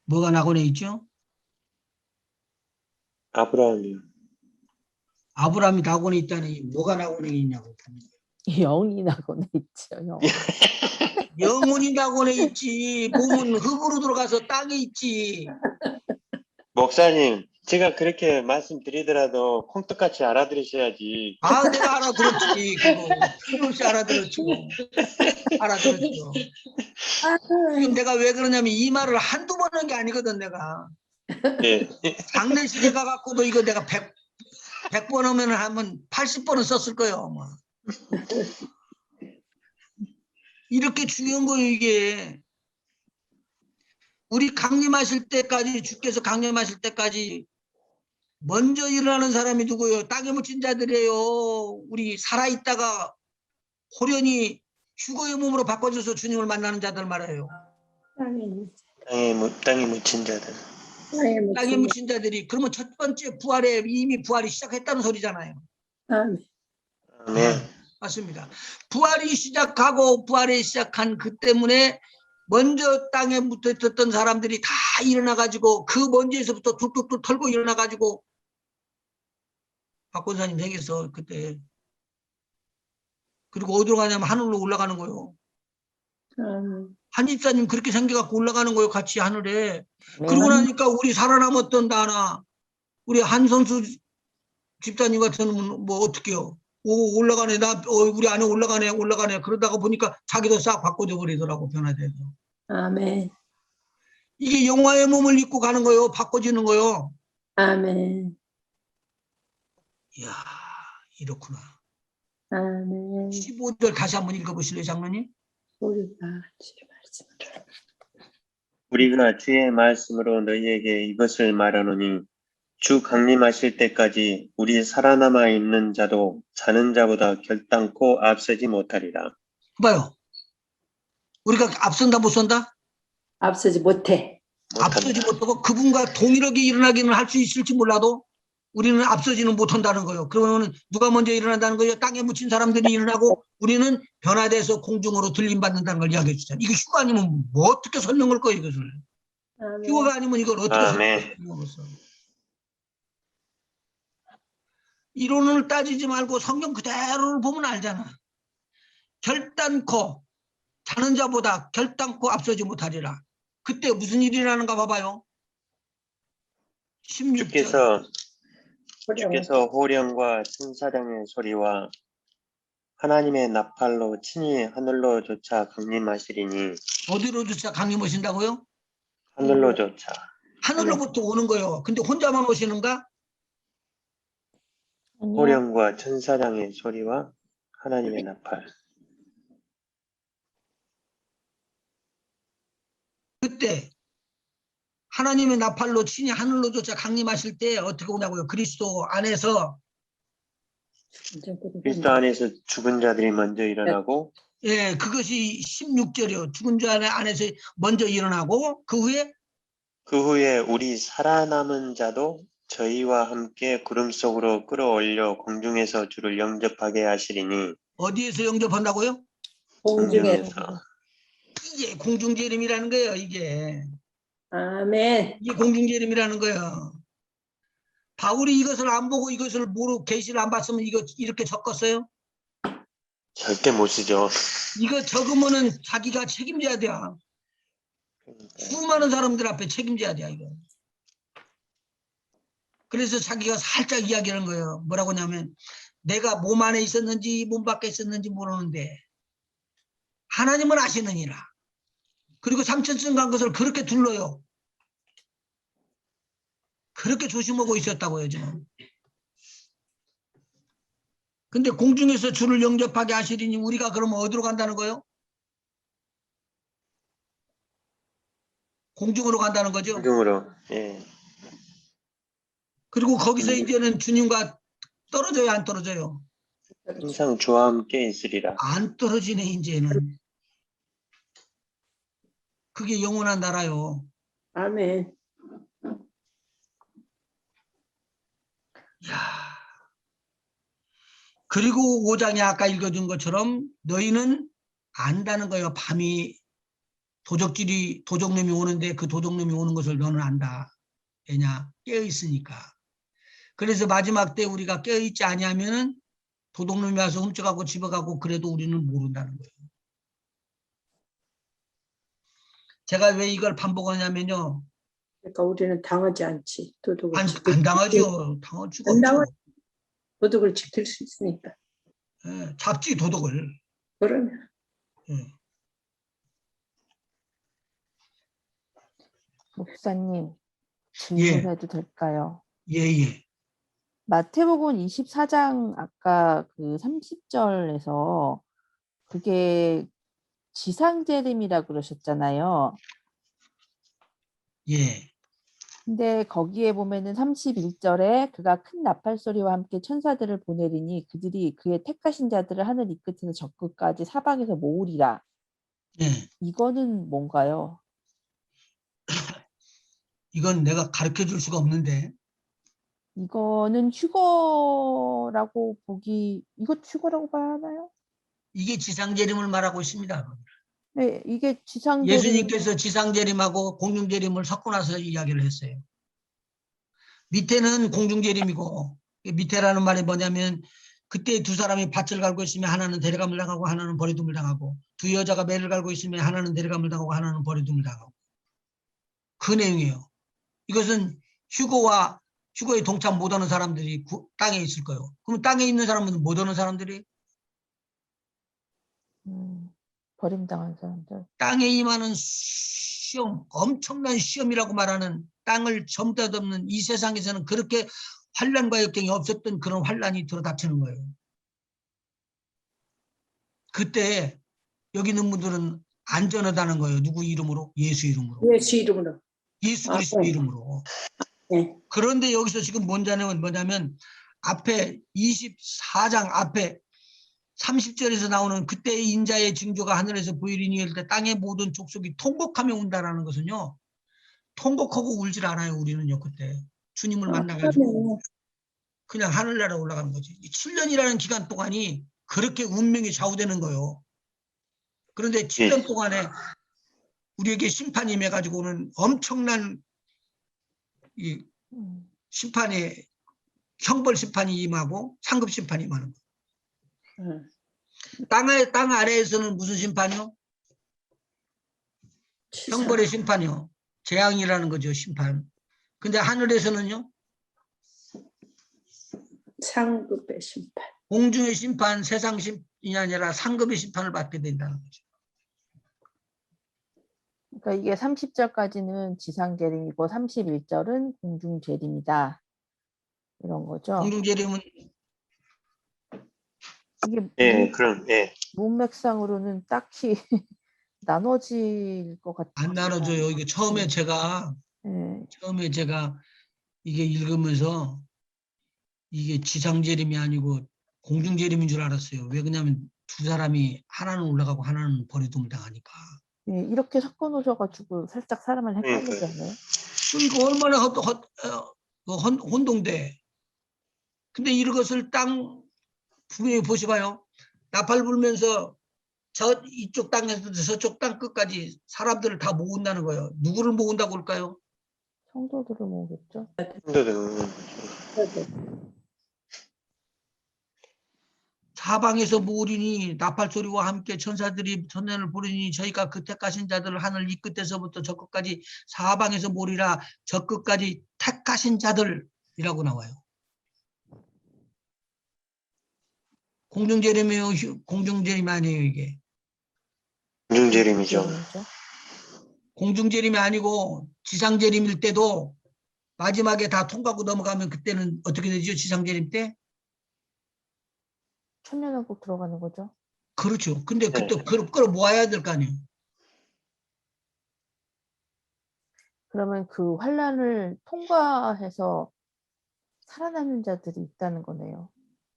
뭐가 낙원에 있죠? 아브라함이요. 아브라함이 낙원에 있다니 뭐가 낙원에 있냐고. 영이 나고는 있죠. 영. 영혼이 낙원에 있지. 몸은 흙으로 들어가서 땅에 있지. 목사님, 제가 그렇게 말씀드리더라도 콩떡같이 알아들으셔야지. 아, 내가 알아들었지. 그거 필요 없이 알아들었지. 뭐. 알아들었죠. 지금 내가 왜 그러냐면 이 말을 한두 번 한 게 아니거든 내가. 예. 장례식에 가갖고도 이거 내가 100번 하면 한번 80번은 썼을 거예요. 뭐. 이렇게 중요한 거예요 이게. 우리 강림하실 때까지 주께서 강림하실 때까지 먼저 일어나는 사람이 누구예요? 땅에 묻힌 자들이에요. 우리 살아있다가 호련히 휴거의 몸으로 바꿔줘서 주님을 만나는 자들 말이에요. 땅에 묻힌 자들. 땅에 묻힌 자들이 그러면 첫 번째 부활에 이미 부활이 시작했다는 소리잖아요. 아멘. 아멘. 맞습니다. 부활이 시작한 그 때문에 먼저 땅에 묻어 있었던 사람들이 다 일어나 가지고 그 먼지에서부터 툭툭툭 털고 일어나 가지고 박 권사님 댁에서 그때 그리고 어디로 가냐면 하늘로 올라가는 거예요. 아멘. 한 집사님 그렇게 생겨갖고 올라가는 거예요. 같이 하늘에. 네. 그러고 나니까 우리 살아남았던 다나 우리 한선수 집사님 같은 분 뭐 어떡해요. 오 올라가네. 우리 안에 올라가네. 그러다가 보니까 자기도 싹 바꿔줘 버리더라고 변화돼서. 아멘. 이게 영화의 몸을 입고 가는 거예요. 바꿔지는 거예요. 아멘. 이야 이렇구나. 아멘. 15절 다시 한번 읽어보실래요 장로님? 우리가 주의 말씀을 우리가 주의 말씀으로 너희에게 이것을 말하노니 주 강림하실 때까지 우리 살아남아 있는 자도 자는 자보다 결단코 앞서지 못하리라. 봐요. 우리가 앞선다 못 선다? 앞서지 못해. 앞서지 못하고 그분과 동일하게 일어나기는 할 수 있을지 몰라도 우리는 앞서지는 못한다는 거예요. 그러면 누가 먼저 일어난다는 거예요? 땅에 묻힌 사람들이 일어나고 우리는 변화돼서 공중으로 들림받는다는 걸 이야기해 주잖아요. 이거 휴거 아니면 뭐 어떻게 설명할 거예요 이것을. 아멘. 휴거가 아니면 이걸 어떻게 아멘. 설명하겠어. 이론을 따지지 말고 성경 그대로를 보면 알잖아. 결단코 자는 자보다 결단코 앞서지 못하리라. 그때 무슨 일이 일어나는가 봐봐요. 16절. 주께서 호령과 천사장의 소리와 하나님의 나팔로 친히 하늘로 조차 강림하시리니. 어디로 조차 강림하신다고요? 하늘로 조차. 하늘로부터 오는 거예요. 근데 혼자만 오시는가? 아니요. 호령과 천사장의 소리와 하나님의 나팔. 그때 하나님의 나팔로 친히 하늘로 조차 강림하실 때 어떻게 오냐고요? 그리스도 안에서 그리스도 안에서 죽은 자들이 먼저 일어나고 예, 그것이 16절이요. 죽은 자 안에서 먼저 일어나고 그 후에 우리 살아남은 자도 저희와 함께 구름 속으로 끌어올려 공중에서 주를 영접하게 하시리니. 어디에서 영접한다고요? 공중에서. 이게 공중재림이라는 거예요. 이게 아멘. 공중재림이라는 거예요. 바울이 이것을 안 보고 이것을 모르고 계시를 안 봤으면 이거 이렇게 적었어요? 절대 못 쓰죠. 이거 적으면은 자기가 책임져야 돼. 수많은 사람들 앞에 책임져야 돼 이거. 그래서 자기가 살짝 이야기하는 거예요. 뭐라고 하냐면 내가 몸 안에 있었는지 몸 밖에 있었는지 모르는데 하나님은 아시느니라. 그리고 삼천성 간 것을 그렇게 둘러요. 그렇게 조심하고 있었다고요 지금. 근데 공중에서 주를 영접하게 하시리니 우리가 그러면 어디로 간다는 거예요? 공중으로 간다는 거죠. 공중으로. 예. 그리고 거기서 이제는 주님과 떨어져요 안 떨어져요? 항상 주와 함께 있으리라. 안 떨어지네 이제는. 그게 영원한 나라요. 아멘. 야. 그리고 5장에 아까 읽어준 것처럼 너희는 안다는 거예요. 밤이 도적놈이 오는데 그 도적놈이 오는 것을 너는 안다. 왜냐? 깨어있으니까. 그래서 마지막 때 우리가 깨어있지 아니하면은 도둑놈이 와서 훔쳐가고 집어가고 그래도 우리는 모른다는 거예요. 제가 왜 이걸 반복하냐면요. 그러니까 우리는 당하지 않지. 도둑을 안 당하죠. 당할 수가 안 없죠. 당하- 도둑을 지킬 수 있으니까. 예, 잡지 도둑을. 그러면 예. 목사님 질문해도 될까요? 예. 마태복음 24장 아까 그 30절에서 그게 지상재림이라 그러셨잖아요. 예. 근데 거기에 보면은 31절에 그가 큰 나팔 소리와 함께 천사들을 보내리니 그들이 그의 택하신 자들을 하늘 이 끝에서 저 끝까지 사방에서 모으리라. 예. 이거는 뭔가요? 이건 내가 가르쳐 줄 수가 없는데. 이거는 휴거랑 추거라고 보기, 이거 추거라고 봐야 하나요? 이게 지상재림을 말하고 있습니다. 네, 이게 지상재림. 예수님께서 지상재림하고 공중재림을 섞고 나서 이야기를 했어요. 밑에는 공중재림이고, 밑에라는 말이 뭐냐면 그때 두 사람이 밭을 갈고 있으면 하나는 데려감을 당하고 하나는 버리둠을 당하고, 두 여자가 매를 갈고 있으면 하나는 데려감을 당하고 하나는 버리둠을 당하고, 그 내용이에요. 이것은 휴거에 동참 못하는 사람들이 땅에 있을 거예요. 그럼 땅에 있는 사람은 못하는 사람들이 버림당한 사람들. 땅에 임하는 시험, 엄청난 시험이라고 말하는, 땅을 점떠듬는 이 세상에서는 그렇게 환난과 역경이 없었던 그런 환난이 들어닥치는 거예요. 그때 여기 있는 분들은 안전하다는 거예요. 누구 이름으로? 예수 이름으로. 예수 이름으로. 예수 아, 그리스도 네. 이름으로. 네. 그런데 여기서 지금 뭐냐면 앞에 24장 앞에 30절에서 나오는 그때의 인자의 징조가 하늘에서 보이리니 할 때 땅의 모든 족속이 통곡하며 운다라는 것은요. 통곡하고 울질 않아요. 우리는요. 그때 주님을 만나가지고 그냥 하늘나라 올라가는 거지. 7년이라는 기간 동안이 그렇게 운명이 좌우되는 거예요. 그런데 7년 동안에 우리에게 심판이 임해가지고는 엄청난 이 심판에 형벌 심판이 임하고 상급 심판이 임하는 거예요. 땅 아래에서는 무슨 심판이요? 형벌의 심판이요. 재앙이라는 거죠. 심판. 근데 하늘에서는요? 상급의 심판. 공중의 심판, 세상 심판이 아니라 상급의 심판을 받게 된다는 거죠. 그러니까 이게 30절까지는 지상재림이고 31절은 공중재림이다. 이런 거죠. 공중재림은 이게 그럼, 문맥상으로는 딱히 나눠질 것 같아요. 안 나눠져요. 이게 처음에 제가 이게 읽으면서 이게 지상재림이 아니고 공중재림인 줄 알았어요. 왜 그러냐면 두 사람이 하나는 올라가고 하나는 버리둠을 당하니까. 네, 이렇게 섞어 놓으셔가지고 살짝 사람을 헷갈리게 하네요. 그러니까 얼마나 혼동돼. 근데 이것을 땅 분명히 보시봐요. 나팔 불면서 이쪽 땅에서 저쪽 땅 끝까지 사람들을 다 모은다는 거예요. 누구를 모은다고 할까요? 성도들을 모으겠죠. 사방에서 모으리니 나팔 소리와 함께 천사들이 천년을 부르니 저희가 그 택하신 자들을 하늘 이 끝에서부터 저 끝까지 사방에서 모으리라. 저 끝까지 택하신 자들이라고 나와요. 공중재림이에요? 공중재림이 아니에요 이게? 공중재림이죠. 공중재림이 아니고 지상재림일 때도 마지막에 다 통과하고 넘어가면 그때는 어떻게 되죠? 지상재림 때? 천년왕국 들어가는 거죠. 그렇죠. 근데 그때 끌어모아야 될 거 아니에요. 그러면 그 환란을 통과해서 살아남는 자들이 있다는 거네요.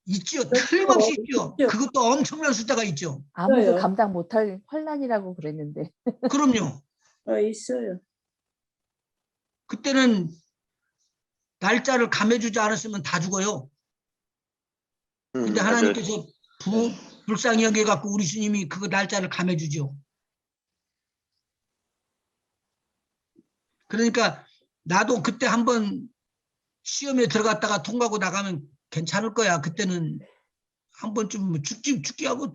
있죠. 틀림없이 있죠. 그것도 엄청난 숫자가 있죠. 아무도 있어요. 감당 못할 환란이라고 그랬는데. 그럼요. 있어요. 그때는 날짜를 감해주지 않았으면 다 죽어요. 근데 하나님께서 불쌍히 여겨갖고 우리 주님이 그 날짜를 감해주죠. 그러니까 나도 그때 한번 시험에 들어갔다가 통과하고 나가면 괜찮을 거야. 그때는 한 번쯤 죽기 하고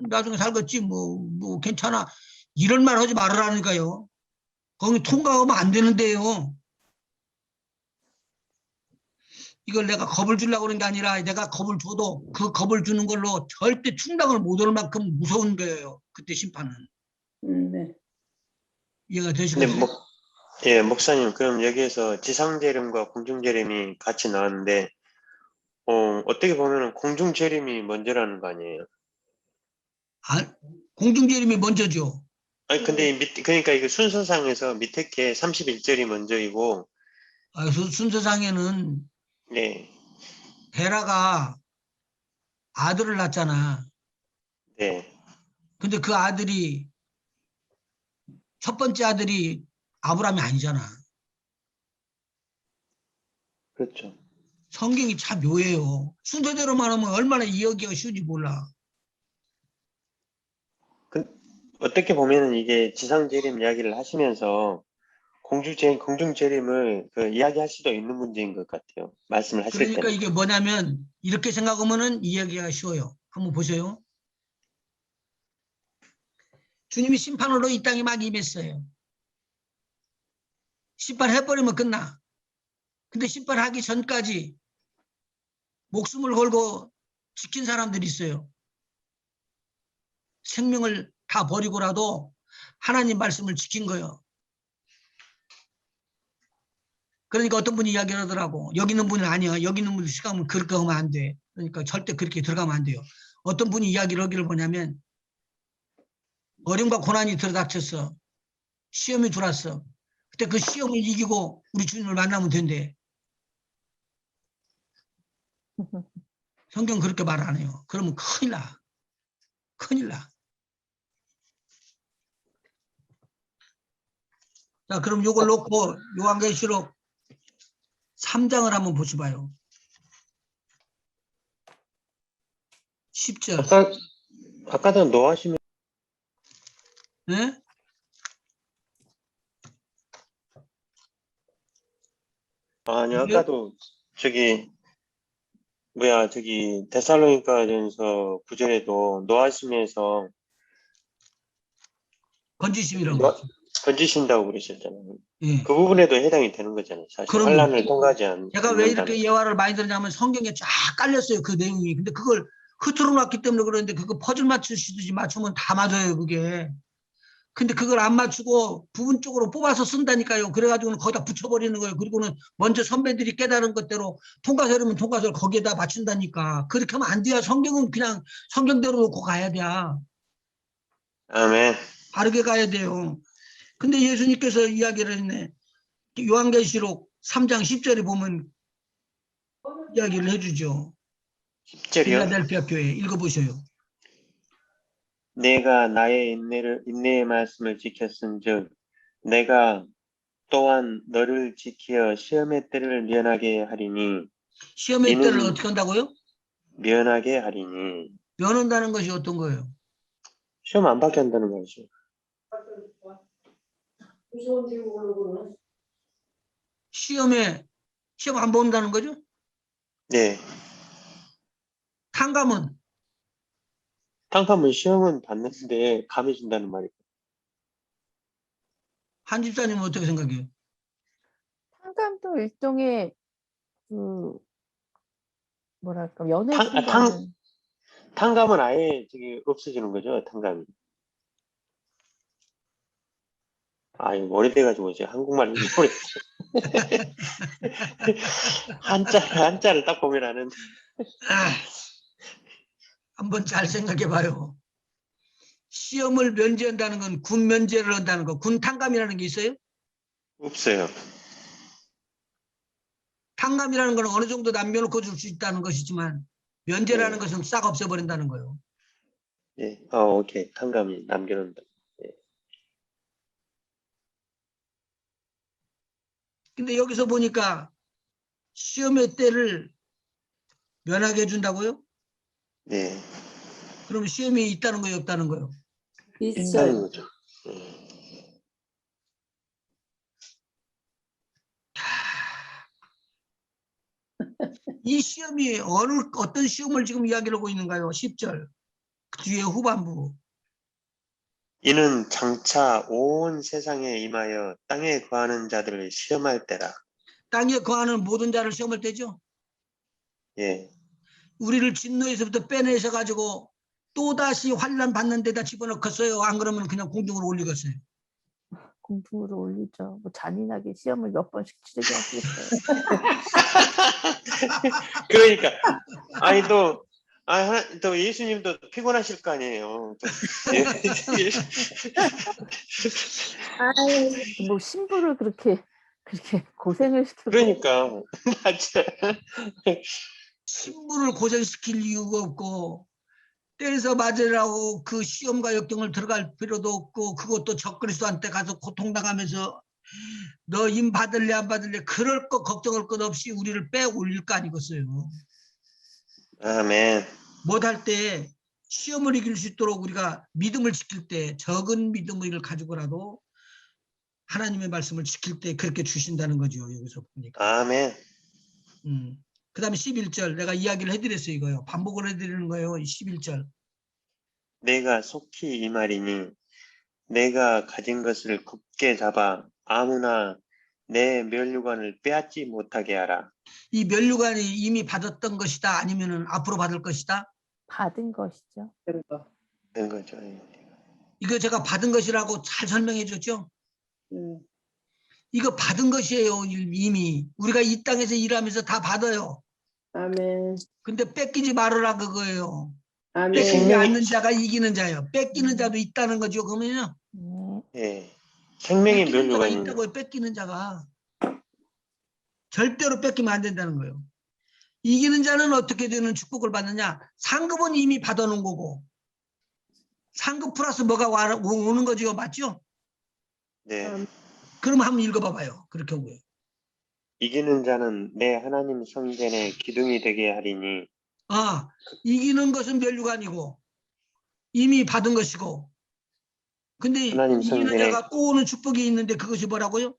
나중에 살겠지 뭐 괜찮아. 이런 말 하지 말으라니까요. 거기 통과하면 안 되는데요. 이걸 내가 겁을 주려고 그런 게 아니라 내가 겁을 줘도 그 겁을 주는 걸로 절대 충당을 못 할 만큼 무서운 거예요. 그때 심판은. 네. 이해가 되시겠어요? 목사님, 그럼 여기에서 지상재림과 공중재림이 같이 나왔는데, 어떻게 보면 공중재림이 먼저라는 거 아니에요? 공중재림이 먼저죠. 아니, 근데 그러니까 이거 순서상에서 밑에 게 31절이 먼저이고, 순서상에는 네, 헤라가 아들을 낳잖아. 네, 근데 그 아들이 첫 번째 아들이 아브라함이 아니잖아. 그렇죠. 성경이 참 묘해요. 순서대로만 하면 얼마나 이해하기가 쉬운지 몰라. 어떻게 보면은 이게 지상재림 이야기를 하시면서 공중재림을 이야기할 수도 있는 문제인 것 같아요. 말씀을 하실 그러니까 때는. 이게 뭐냐면 이렇게 생각하면은 이해하기가 쉬워요. 한번 보세요. 주님이 심판으로 이 땅에 막 임했어요. 심판해버리면 끝나. 근데 심판하기 전까지 목숨을 걸고 지킨 사람들이 있어요. 생명을 다 버리고라도 하나님 말씀을 지킨 거예요. 그러니까 어떤 분이 이야기를 하더라고. 여기 있는 분은 아니야. 여기 있는 분이 시간은 그렇게 하면 안 돼. 그러니까 절대 그렇게 들어가면 안 돼요. 어떤 분이 이야기를 하기를 뭐냐면 어려움과 고난이 들어닥쳤어. 시험이 들어왔어. 그때 그 시험을 이기고 우리 주님을 만나면 된대. 성경 그렇게 말 안 해요. 그러면 큰일 나. 큰일 나. 자, 그럼 요걸 놓고 요한계시록 3장을 한번 보셔봐요. 10절. 아까도 노하시면 네? 아니 그래요? 아까도 데살로니가전서 9절에도 노하시면서 건지심이라는 거. 건지신다고 그러셨잖아요. 예. 그 부분에도 해당이 되는 거잖아요. 사실 그럼요. 환란을 통과하지 제가 왜 이렇게 않는다면. 예화를 많이 들냐면 성경에 쫙 깔렸어요. 그 내용이. 근데 그걸 흐트러 놨기 때문에 그러는데 그거 퍼즐 맞추시듯이 맞추면 다 맞아요. 그게. 근데 그걸 안 맞추고 부분적으로 뽑아서 쓴다니까요. 그래가지고는 거기다 붙여버리는 거예요. 그리고는 먼저 선배들이 깨달은 것대로 통과서라면 통과서를 거기에다 맞춘다니까. 그렇게 하면 안 돼요. 성경은 그냥 성경대로 놓고 가야 돼. 아멘. 바르게 가야 돼요. 근데 예수님께서 이야기를 했네. 요한계시록 3장 10절에 보면 이야기를 해주죠. 10절이요. 필라델피아 교회 읽어보셔요. 내가 나의 인내의 말씀을 지켰은즉 내가 또한 너를 지키어 시험의 때를 면하게 하리니 시험의 때를 이는 어떻게 한다고요? 면하게 하리니. 면한다는 것이 어떤 거예요? 시험 안 받게 한다는 말이죠. 시험 안 본다는 거죠? 네. 탕감은 탕감은 시험은 받는데 감해준다는 말이에요. 한 집사님은 어떻게 생각해요? 탕감도 일종의 그 뭐랄까 탕- 아, 면회준다는 탕감은 아예 없어지는 거죠. 탕감이. 아유, 오래돼가지고 이제 한국말 잊어버렸어. 한자를 딱 보면 아는데. 한번 잘 생각해 봐요. 시험을 면제한다는 건 군 면제를 한다는 거. 군 탕감이라는 게 있어요? 없어요. 탕감이라는 건 어느 정도 남겨놓고 줄 수 있다는 것이지만 면제라는 네. 것은 싹 없애버린다는 거예요. 예. 오케이. 탕감이 남겨놓는다. 근데 여기서 보니까 시험의 때를 면하게 해준다고요? 네. 그럼 시험이 있다는 거예요, 없다는 거예요? 있다는 있어요. 거죠. 이 시험이 어떤 시험을 지금 이야기를 하고 있는가요? 10절 뒤에 후반부. 이는 장차 온 세상에 임하여 땅에 거하는 자들을 시험할 때라. 땅에 거하는 모든 자를 시험할 때죠. 예. 우리를 진노에서부터 빼내셔 가지고 또다시 환난 받는 데다 집어넣겠어요. 안 그러면 그냥 공중으로 올리겠어요. 공중으로 올리죠. 뭐 잔인하게 시험을 몇 번씩 치르게 하시겠어요. 그러니까 아니 또 예수님도 피곤하실 거 아니에요. 뭐 신부를 그렇게 고생을 시키고 그러니까 맞아. 신부를 고생시킬 이유가 없고 때려서 맞으라고 그 시험과 역경을 들어갈 필요도 없고 그것도 적그리스도한테 가서 고통당하면서 너 임 받을래 안 받을래 그럴 거 걱정할 것 없이 우리를 빼 올릴 거 아니겠어요. 아멘. 못할 때 시험을 이길 수 있도록 우리가 믿음을 지킬 때 적은 믿음을 가지고라도 하나님의 말씀을 지킬 때 그렇게 주신다는 거죠. 여기서 보니까. 아멘. 그 다음에 11절 내가 이야기를 해드렸어요. 이거요. 반복을 해드리는 거예요. 11절. 내가 속히 이 말이니 내가 가진 것을 굳게 잡아 아무나 내 면류관을 빼앗지 못하게 하라. 이 면류관이 이미 받았던 것이다. 아니면은 앞으로 받을 것이다. 받은 것이죠. 그거. 된 거죠. 이거 제가 받은 것이라고 잘 설명해 줬죠. 이거 받은 것이에요. 이미 우리가 이 땅에서 일하면서 다 받아요. 아멘. 근데 뺏기지 말으라 그거예요. 아멘. 뺏기지 생명이- 않는 자가 이기는 자예요. 뺏기는 자도 있다는 거죠. 그러면요. 예. 생명의 뺏기는 자가 면류관이 있다고요. 뺏기는 자가. 절대로 뺏기면 안 된다는 거예요. 이기는 자는 어떻게 되는 축복을 받느냐. 상급은 이미 받아놓은 거고 상급 플러스 뭐가 오는 거죠. 맞죠? 네. 그럼 한번 읽어봐봐요. 그렇게 오고요. 이기는 자는 내 하나님 성전의 기둥이 되게 하리니 아, 이기는 것은 면류관이고 이미 받은 것이고 근데 하나님 이기는 성전에- 자가 또 오는 축복이 있는데 그것이 뭐라고요?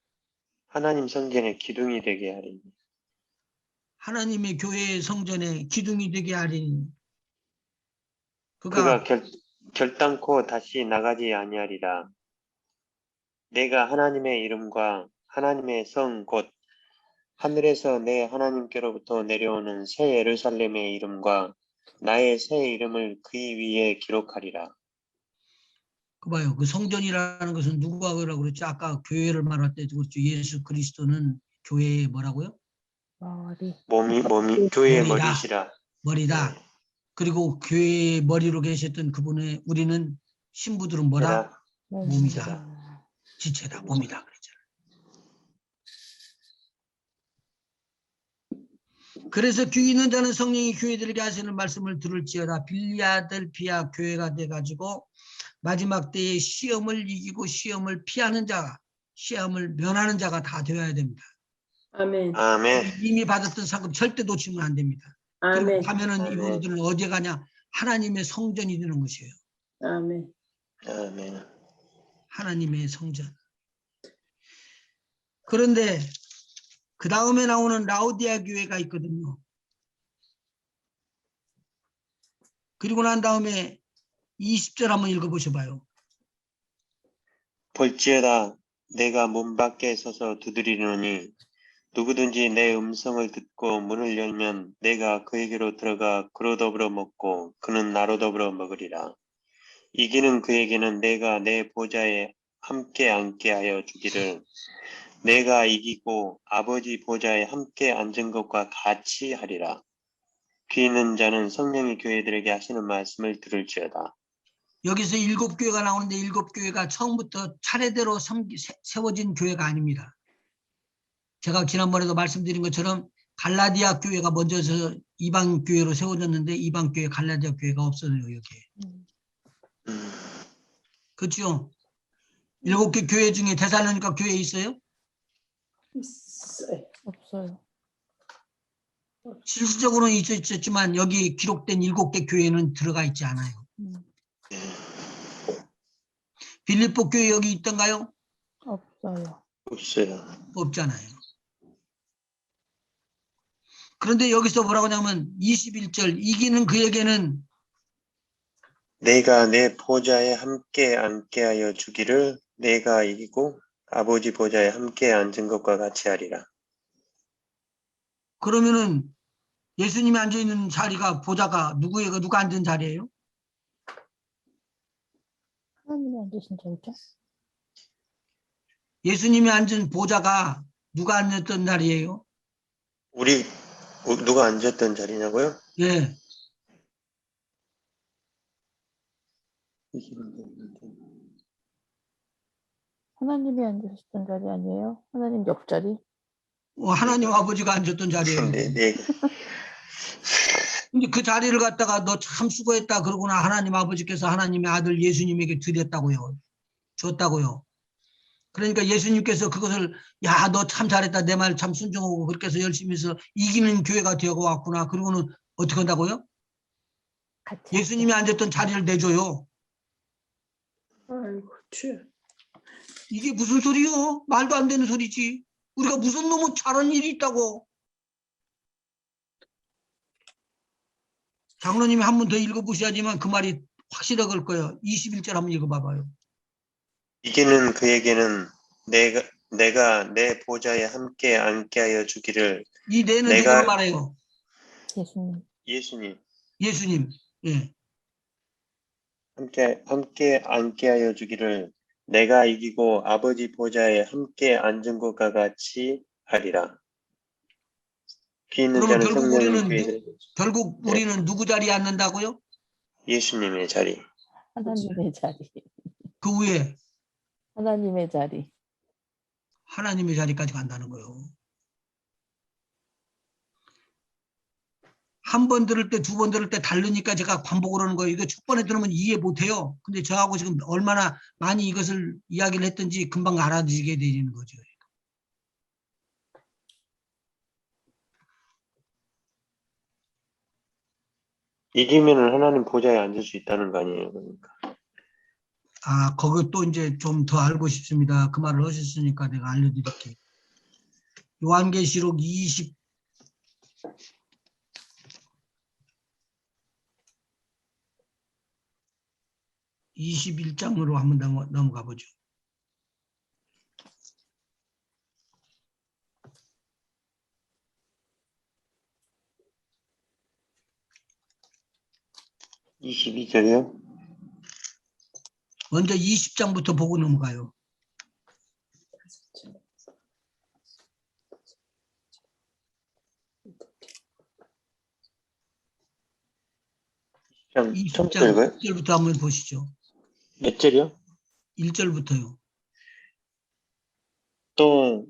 하나님 성전의 기둥이 되게 하리니 하나님의 교회의 성전에 기둥이 되게 하리니 그가 결단코 다시 나가지 아니하리라. 내가 하나님의 이름과 하나님의 성 곧 하늘에서 내 하나님께로부터 내려오는 새 예루살렘의 이름과 나의 새 이름을 그 위에 기록하리라. 그 봐요. 그 성전이라는 것은 누가 그러라고 그랬죠? 아까 교회를 말할 때 그랬죠. 예수 그리스도는 교회의 뭐라고요? 머리. 몸이 교회의 머리다. 머리시라. 머리다. 네. 그리고 교회의 머리로 계셨던 그분의 우리는 신부들은 뭐라? 몸이다. 지체다. 몸이다. 그랬잖아요. 그래서 귀 있는 자는 성령이 교회들에게 하시는 말씀을 들을지어다. 빌리아델피아 교회가 돼가지고 마지막 때에 시험을 이기고 시험을 피하는 자가 시험을 면하는 자가 다 되어야 됩니다. 아멘. 아멘. 이미 받았던 상급 절대 놓치면 안 됩니다. 그리고 아멘. 가면은 아멘. 이분들은 어디 가냐? 하나님의 성전이 되는 것이에요. 아멘. 아멘. 하나님의 성전. 그런데 그 다음에 나오는 라오디아 교회가 있거든요. 그리고 난 다음에 20절 한번 읽어보셔봐요. 볼지어다 내가 문 밖에 서서 두드리노니 누구든지 내 음성을 듣고 문을 열면 내가 그에게로 들어가 그로 더불어 먹고 그는 나로 더불어 먹으리라. 이기는 그에게는 내가 내 보좌에 함께 앉게 하여 주기를 내가 이기고 아버지 보좌에 함께 앉은 것과 같이 하리라. 귀 있는 자는 성령이 교회들에게 하시는 말씀을 들을지어다. 여기서 7교회가 나오는데 7교회가 처음부터 차례대로 세워진 교회가 아닙니다. 제가 지난번에도 말씀드린 것처럼 갈라디아 교회가 먼저서 이방 교회로 세워졌는데 이방 교회 갈라디아 교회가 없어요. 여기에. 그렇죠? 7개 교회 중에 데살로니가 교회 있어요? 있어요. 없어요. 실질적으로는 있었지만 여기 기록된 7개 교회는 들어가 있지 않아요. 빌립보 교회 여기 있던가요? 없어요. 없어요. 없잖아요. 그런데 여기서 뭐라고 하냐면 21절 이기는 그에게는 내가 내 보좌에 함께 앉게 하여 주기를 내가 이기고 아버지 보좌에 함께 앉은 것과 같이 하리라. 그러면은 예수님이 앉아있는 자리가 보좌가 누가 앉은 자리예요? 하나님이 앉으신 자리죠? 예수님이 앉은 보좌가 누가 앉았던 자리예요? 누가 앉았던 자리냐고요? 예. 하나님이 앉으셨던 자리 아니에요? 하나님 옆자리? 하나님 아버지가 앉았던 자리예요. 네. 근데 그 자리를 갖다가 너 참 수고했다 그러구나 하나님 아버지께서 하나님의 아들 예수님에게 드렸다고요. 줬다고요. 그러니까 예수님께서 그것을 야, 너 참 잘했다. 내 말 참 순종하고 그렇게 해서 열심히 해서 이기는 교회가 되어 왔구나. 그러고는 어떻게 한다고요? 같이 예수님이 앉았던 자리를 내줘요. 아이고, 주여. 이게 무슨 소리요? 말도 안 되는 소리지. 우리가 무슨 놈은 잘한 일이 있다고. 장로님이 한 번 더 읽어보셔야지만 그 말이 확실하게 걸 거예요. 21절 한번 읽어봐봐요. 이기는 그에게는 내가 내 보좌에 함께 앉게 하여 주기를. 이 내는 내가- 누구를 말해요? 예수님. 예수님 예수님. 예. 함께 앉게 하여 주기를 내가 이기고 아버지 보좌에 함께 앉은 것과 같이 하리라. 귀 있는 그러면 자는 결국 성령의 우리는 귀에 누- 들으라. 결국 네. 우리는 누구 자리에 앉는다고요? 예수님의 자리. 하나님의 자리. 그 위에 하나님의 자리. 하나님의 자리까지 간다는 거예요. 한 번 들을 때, 두 번 들을 때 다르니까 제가 반복을 하는 거예요. 이거 첫 번에 들으면 이해 못해요. 근데 저하고 지금 얼마나 많이 이것을 이야기를 했든지 금방 알아들게 되는 거죠. 이기면은 하나님 보좌에 앉을 수 있다는 거 아니에요, 그러니까. 아, 그것도 이제 좀 더 알고 싶습니다. 그 말을 하셨으니까 내가 알려드릴게요. 요한계시록 21장으로 한번 넘어가 보죠. 이 22절이요? 먼저 20장부터 보고 넘어가요. 처음부터 20장 읽어요? 1절부터 한번 보시죠. 몇 절이요? 1절부터요. 또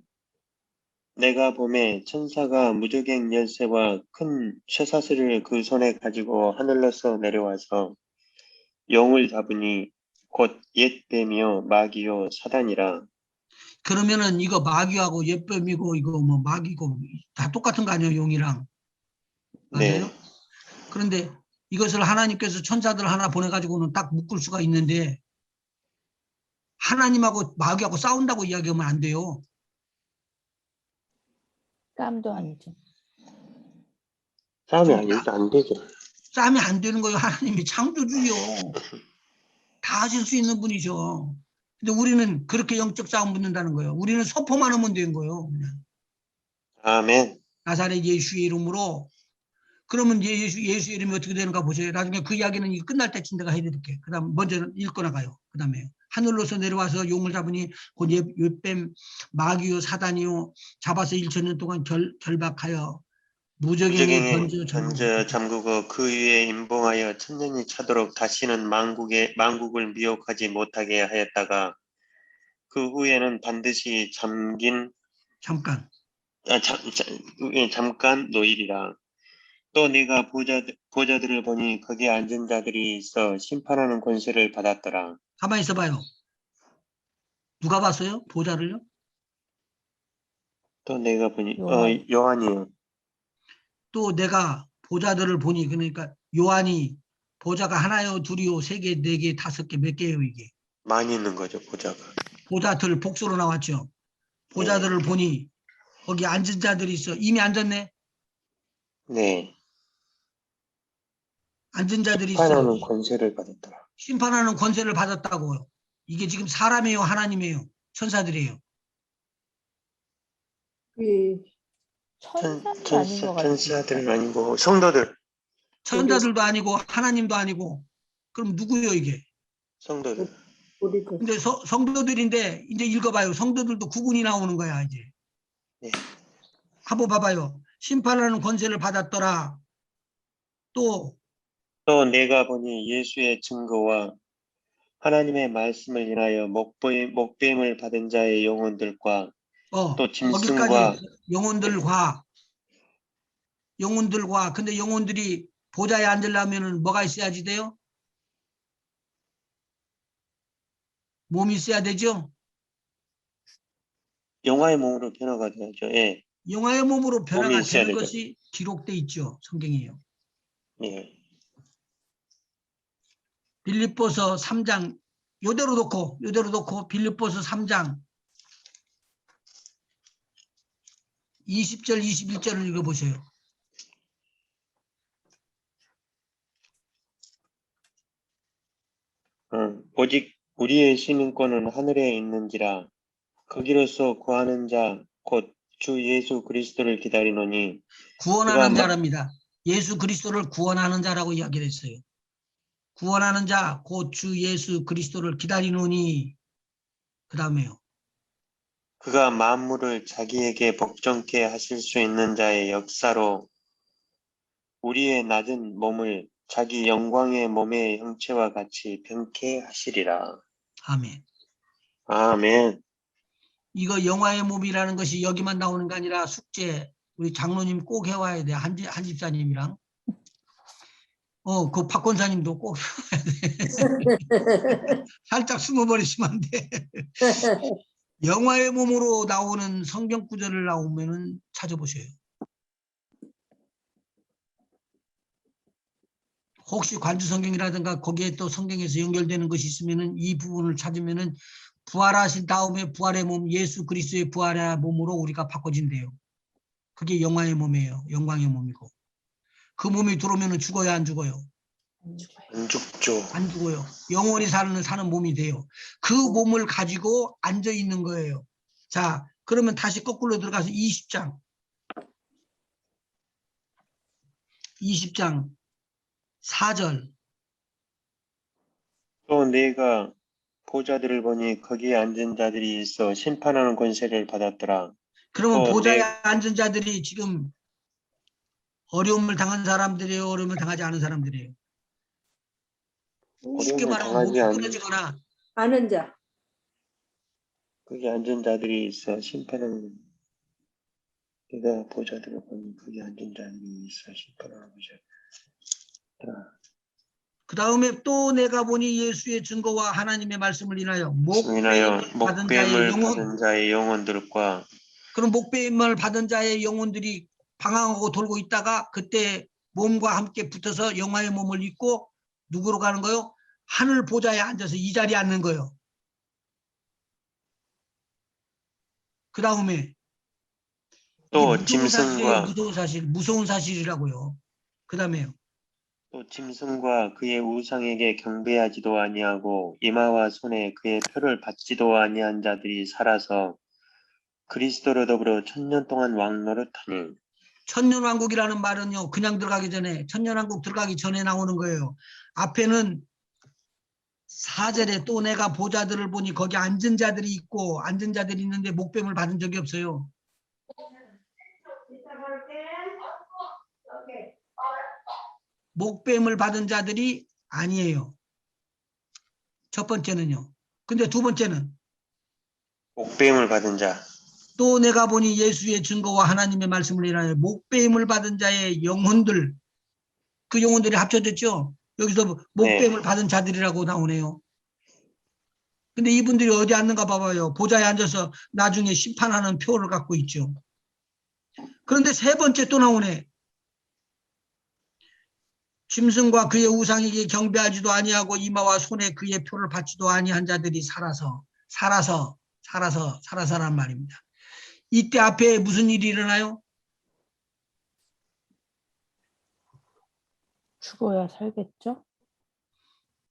내가 보매 천사가 무저갱 열쇠와 큰 쇠사슬을 그 손에 가지고 하늘로서 내려와서 영을 잡으니 곧 옛뱀이요 마귀요 사단이라. 그러면은 이거 마귀하고 옛뱀이고 이거 뭐 마귀고 다 똑같은 거 아니에요, 용이랑. 맞아요? 네. 그런데 이것을 하나님께서 천사들 하나 보내가지고는 딱 묶을 수가 있는데 하나님하고 마귀하고 싸운다고 이야기하면 안 돼요. 깜도 아니죠. 싸움이 좀 아니니까 안 되죠. 싸우면 안 되는 거예요. 하나님이 창조주요. 다 하실 수 있는 분이죠. 근데 우리는 그렇게 영적 싸움 붙는다는 거예요. 우리는 선포만 하면 되는 거예요. 그냥. 아멘. 나사렛 예수의 이름으로. 그러면 예수 이름이 어떻게 되는가 보세요. 나중에 그 이야기는 끝날 때쯤 내가 해드릴게. 그 다음 먼저 읽고 나가요. 그 다음에 하늘로서 내려와서 용을 잡으니 곧 옛뱀 마귀요 사단이요 잡아서 1,000년 동안 결박하여 무적행에 무저갱에 던져 던져 잠그고 그 위에 임봉하여 천년이 차도록 다시는 만국을 미혹하지 못하게 하였다가 그 후에는 반드시 잠깐. 잠깐 노일이라. 또 내가 보좌들을 보니 거기에 앉은 자들이 있어 심판하는 권세를 받았더라. 가만히 있어봐요. 누가 봤어요? 보좌를요? 또 내가 보니 요한. 요한이요. 또 내가 보좌들을 보니 그러니까 요한이 보좌가 하나요, 둘이요, 세 개, 네 개, 다섯 개, 몇 개요 이게? 많이 있는 거죠, 보좌가. 보좌들 복수로 나왔죠. 보좌들을 보니 거기 앉은 자들이 있어. 이미 앉았네. 네. 앉은 자들이 있어. 심판하는 권세를 받았더라. 심판하는 권세를 받았다고요. 이게 지금 사람이에요, 하나님이에요, 천사들이에요. 예. 천사는 아닌 것 같아요. 천사들은 아니고 성도들. 천사들도 아니고 하나님도 아니고 그럼 누구요 이게? 성도들. 우리들. 근데 성도들인데 이제 읽어봐요. 성도들도 구분이 나오는 거야 이제. 네. 한번 봐봐요. 심판하는 권세를 받았더라. 또 또 내가 보니 예수의 증거와 하나님의 말씀을 인하여 목배임을 받은 자의 영혼들과 또 짐승과 거기까지 영혼들과 근데 영혼들이 보좌에 앉으려면은 뭐가 있어야지 돼요? 몸이 있어야 되죠? 영화의 몸으로 변화가 되죠. 예, 영화의 몸으로 변화가 있어야 되는 되죠. 것이 기록돼 있죠. 성경이에요. 예. 빌립보서 3장 요대로 놓고 빌립보서 3장 20절 21절을 읽어보세요. 오직 우리의 시민권은 하늘에 있는지라 거기로서 구하는 자 곧 주 예수 그리스도를 기다리노니 구원하는 그가 자랍니다. 예수 그리스도를 구원하는 자라고 이야기를 했어요. 구원하는 자 곧 주 예수 그리스도를 기다리노니 그 다음에요. 그가 만물을 자기에게 복종케 하실 수 있는 자의 역사로 우리의 낮은 몸을 자기 영광의 몸의 형체와 같이 변케 하시리라. 아멘. 아멘. 이거 영화의 몸이라는 것이 여기만 나오는 게 아니라 숙제 우리 장로님 꼭 해와야 돼. 한 집사님이랑. 그 박권사님도 꼭 해와야 돼. 살짝 숨어버리시면 안 돼. 영화의 몸으로 나오는 성경 구절을 나오면은 찾아보세요. 혹시 관주 성경이라든가 거기에 또 성경에서 연결되는 것이 있으면은 이 부분을 찾으면은 부활하신 다음에 부활의 몸 예수 그리스도의 부활의 몸으로 우리가 바꿔진대요. 그게 영화의 몸이에요. 영광의 몸이고. 그 몸이 들어오면은 죽어요, 안 죽어요? 안 죽죠. 안 죽어요. 영원히 사는 몸이 돼요. 그 몸을 가지고 앉아 있는 거예요. 자, 그러면 다시 거꾸로 들어가서 20장 4절. 또 내가 보좌들을 보니 거기에 앉은 자들이 있어 심판하는 권세를 받았더라. 그러면 또 보좌에 앉은 자들이 지금 어려움을 당한 사람들이에요? 어려움을 당하지 않은 사람들이에요? 쉽게 어려움을 말하면 몸이 당하지 않는 끊어지거나 아는 자. 거기 앉은 자들이 있어 심판하는 내가 보좌들을 보니 거기 앉은 자들이 있어 심판하는 권세를 그 다음에 또 내가 보니 예수의 증거와 하나님의 말씀을 인하여 인하여 목배임을 받은 자의 영혼, 받은 자의 영혼들과 그럼 목배임을 받은 자의 영혼들이 방황하고 돌고 있다가 그때 몸과 함께 붙어서 영화의 몸을 입고 누구로 가는 거요? 하늘 보좌에 앉아서 이 자리에 앉는 거예요. 그 다음에 또 무서운 사실이에요. 짐승과 무서운 사실이라고요. 그 다음에요. 또 짐승과 그의 우상에게 경배하지도 아니하고 이마와 손에 그의 표를 받지도 아니한 자들이 살아서 그리스도로 더불어 천년 동안 왕노릇하니 천년왕국이라는 말은요. 그냥 들어가기 전에 천년왕국 들어가기 전에 나오는 거예요. 앞에는 4절에 또 내가 보좌들을 보니 거기 앉은 자들이 있고 앉은 자들이 있는데 목뱀을 받은 적이 없어요. 목뱀을 받은 자들이 아니에요. 첫 번째는요. 근데 두 번째는 목배임을 받은 자 또 내가 보니 예수의 증거와 하나님의 말씀을 인하여 목뱀을 받은 자의 영혼들, 그 영혼들이 합쳐졌죠. 여기서 목뱀을 받은 자들이라고 나오네요. 근데 이분들이 어디 앉는가 봐봐요. 보좌에 앉아서 나중에 심판하는 표를 갖고 있죠. 그런데 세 번째 또 나오네. 짐승과 그의 우상에게 경배하지도 아니하고 이마와 손에 그의 표를 받지도 아니한 자들이 살아서란 말입니다. 이때 앞에 무슨 일이 일어나요? 죽어야 살겠죠?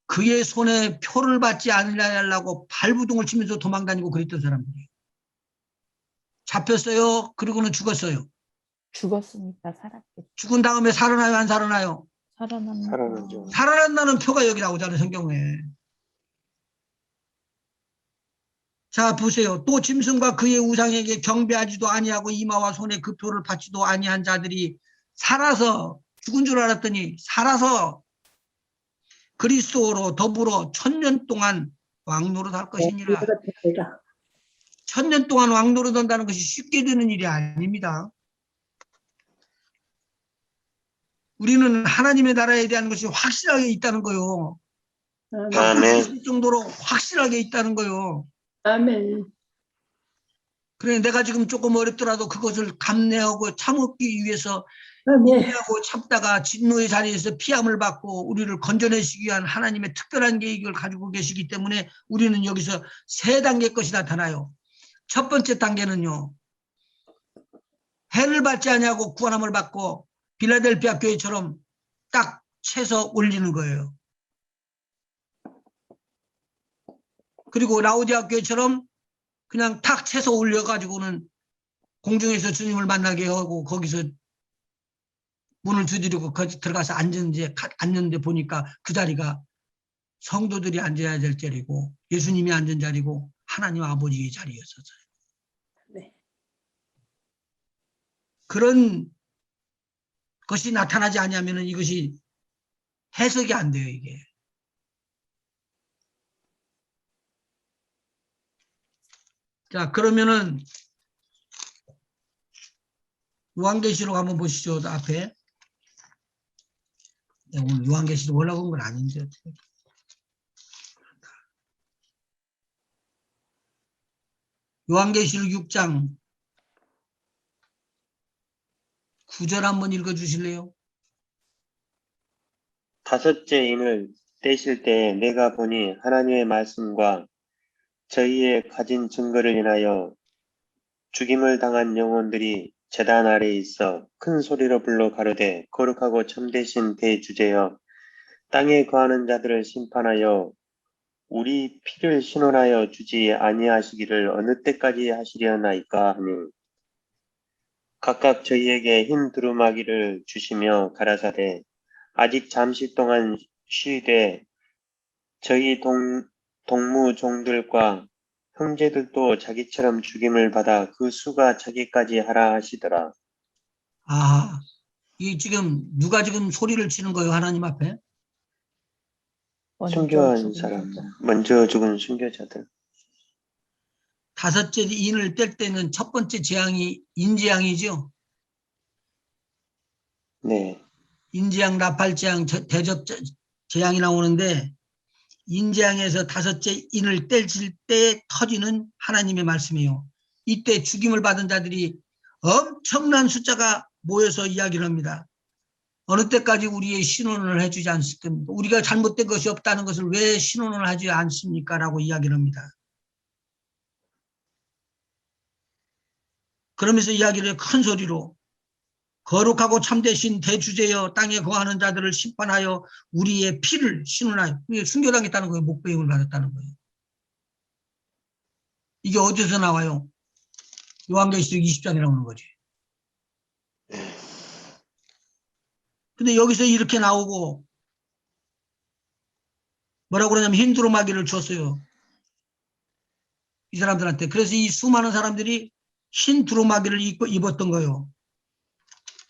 그의 손에 표를 받지 않으려고 발부둥을 치면서 도망다니고 그랬던 사람들이에요. 잡혔어요. 그리고는 죽었어요. 죽었으니까 살았겠죠. 죽은 다음에 살아나요, 안 살아나요? 살아나죠. 살아난다는 표가 여기 나오잖아요, 성경에. 자, 보세요. 또 짐승과 그의 우상에게 경배하지도 아니하고 이마와 손에 그 표를 받지도 아니한 자들이 살아서 죽은 줄 알았더니 살아서 그리스도로 더불어 천년 동안 왕노릇할 것이니라. 천년 동안 왕노릇한다는 것이 쉽게 되는 일이 아닙니다. 우리는 하나님의 나라에 대한 것이 확실하게 있다는 거요. 바꿀 수 있을 정도로 확실하게 있다는 거요. 아멘. 그래 내가 지금 조금 어렵더라도 그것을 감내하고 참기 위해서 네. 인내하고 참다가 진노의 자리에서 피함을 받고 우리를 건져내시기 위한 하나님의 특별한 계획을 가지고 계시기 때문에 우리는 여기서 세 단계 것이 나타나요. 첫 번째 단계는요. 해를 받지 아니하고 구원함을 받고 빌라델피아 교회처럼 딱 채서 올리는 거예요. 그리고 라오디아 교회처럼 그냥 탁 채서 올려가지고는 공중에서 주님을 만나게 하고 거기서 문을 두드리고 거기 들어가서 앉는데 보니까 그 자리가 성도들이 앉아야 될 자리고 예수님이 앉은 자리고 하나님 아버지의 자리였었어요. 네. 그런 것이 나타나지 않으면 이것이 해석이 안 돼요, 이게. 자, 그러면은 요한계시록 한번 보시죠, 앞에. 오늘 요한계시록 올라온 건 아닌데. 요한계시록 6장 9절 한번 읽어주실래요? 다섯째 인을 떼실 때 내가 보니 하나님의 말씀과 저희의 가진 증거를 인하여 죽임을 당한 영혼들이 제단 아래에 있어 큰 소리로 불러 가로되 거룩하고 참되신 대주제여 땅에 거하는 자들을 심판하여 우리 피를 신원하여 주지 아니하시기를 어느 때까지 하시려나이까 하니 각각 저희에게 흰 두루마기를 주시며 가라사대 아직 잠시 동안 쉬되 저희 동무종들과 형제들도 자기처럼 죽임을 받아 그 수가 자기까지 하라 하시더라. 아, 이 지금 누가 지금 소리를 치는 거예요, 하나님 앞에? 먼저 순교한 죽은 사람, 자들. 먼저 죽은 순교자들. 다섯째 인을 뗄 때는 첫 번째 재앙이 인재앙이죠. 네, 인재앙, 나팔재앙, 대접 재앙이 나오는데 인재앙에서 다섯째 인을 뗄 때 터지는 하나님의 말씀이에요. 이때 죽임을 받은 자들이 엄청난 숫자가 모여서 이야기를 합니다. 어느 때까지 우리의 신원을 해주지 않습니까? 우리가 잘못된 것이 없다는 것을 왜 신원을 하지 않습니까? 라고 이야기를 합니다. 그러면서 이야기를 해요. 큰 소리로 거룩하고 참되신 대주제여 땅에 거하는 자들을 심판하여 우리의 피를 신원하여 순교당했다는 거예요. 목배임을 받았다는 거예요. 이게 어디서 나와요? 요한계시록 20장에 나오는 거지. 근데 여기서 이렇게 나오고 뭐라고 그러냐면 흰 두루마기를 줬어요. 이 사람들한테. 그래서 이 수많은 사람들이 흰 두루마기를 입었던 거예요.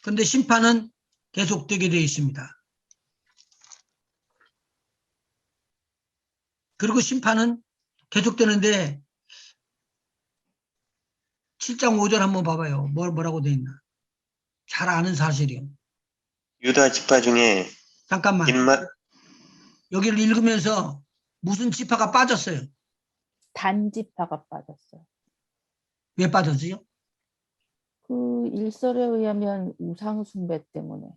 그런데 심판은 계속되게 되어 있습니다. 그리고 심판은 계속되는데 7장 5절 한번 봐봐요. 뭐라고 되어 있나. 잘 아는 사실이요. 유다 지파 중에 잠깐만. 여기를 읽으면서 무슨 지파가 빠졌어요. 단지파가 빠졌어요. 왜 빠졌어요? 그 일설에 의하면 우상 숭배 때문에.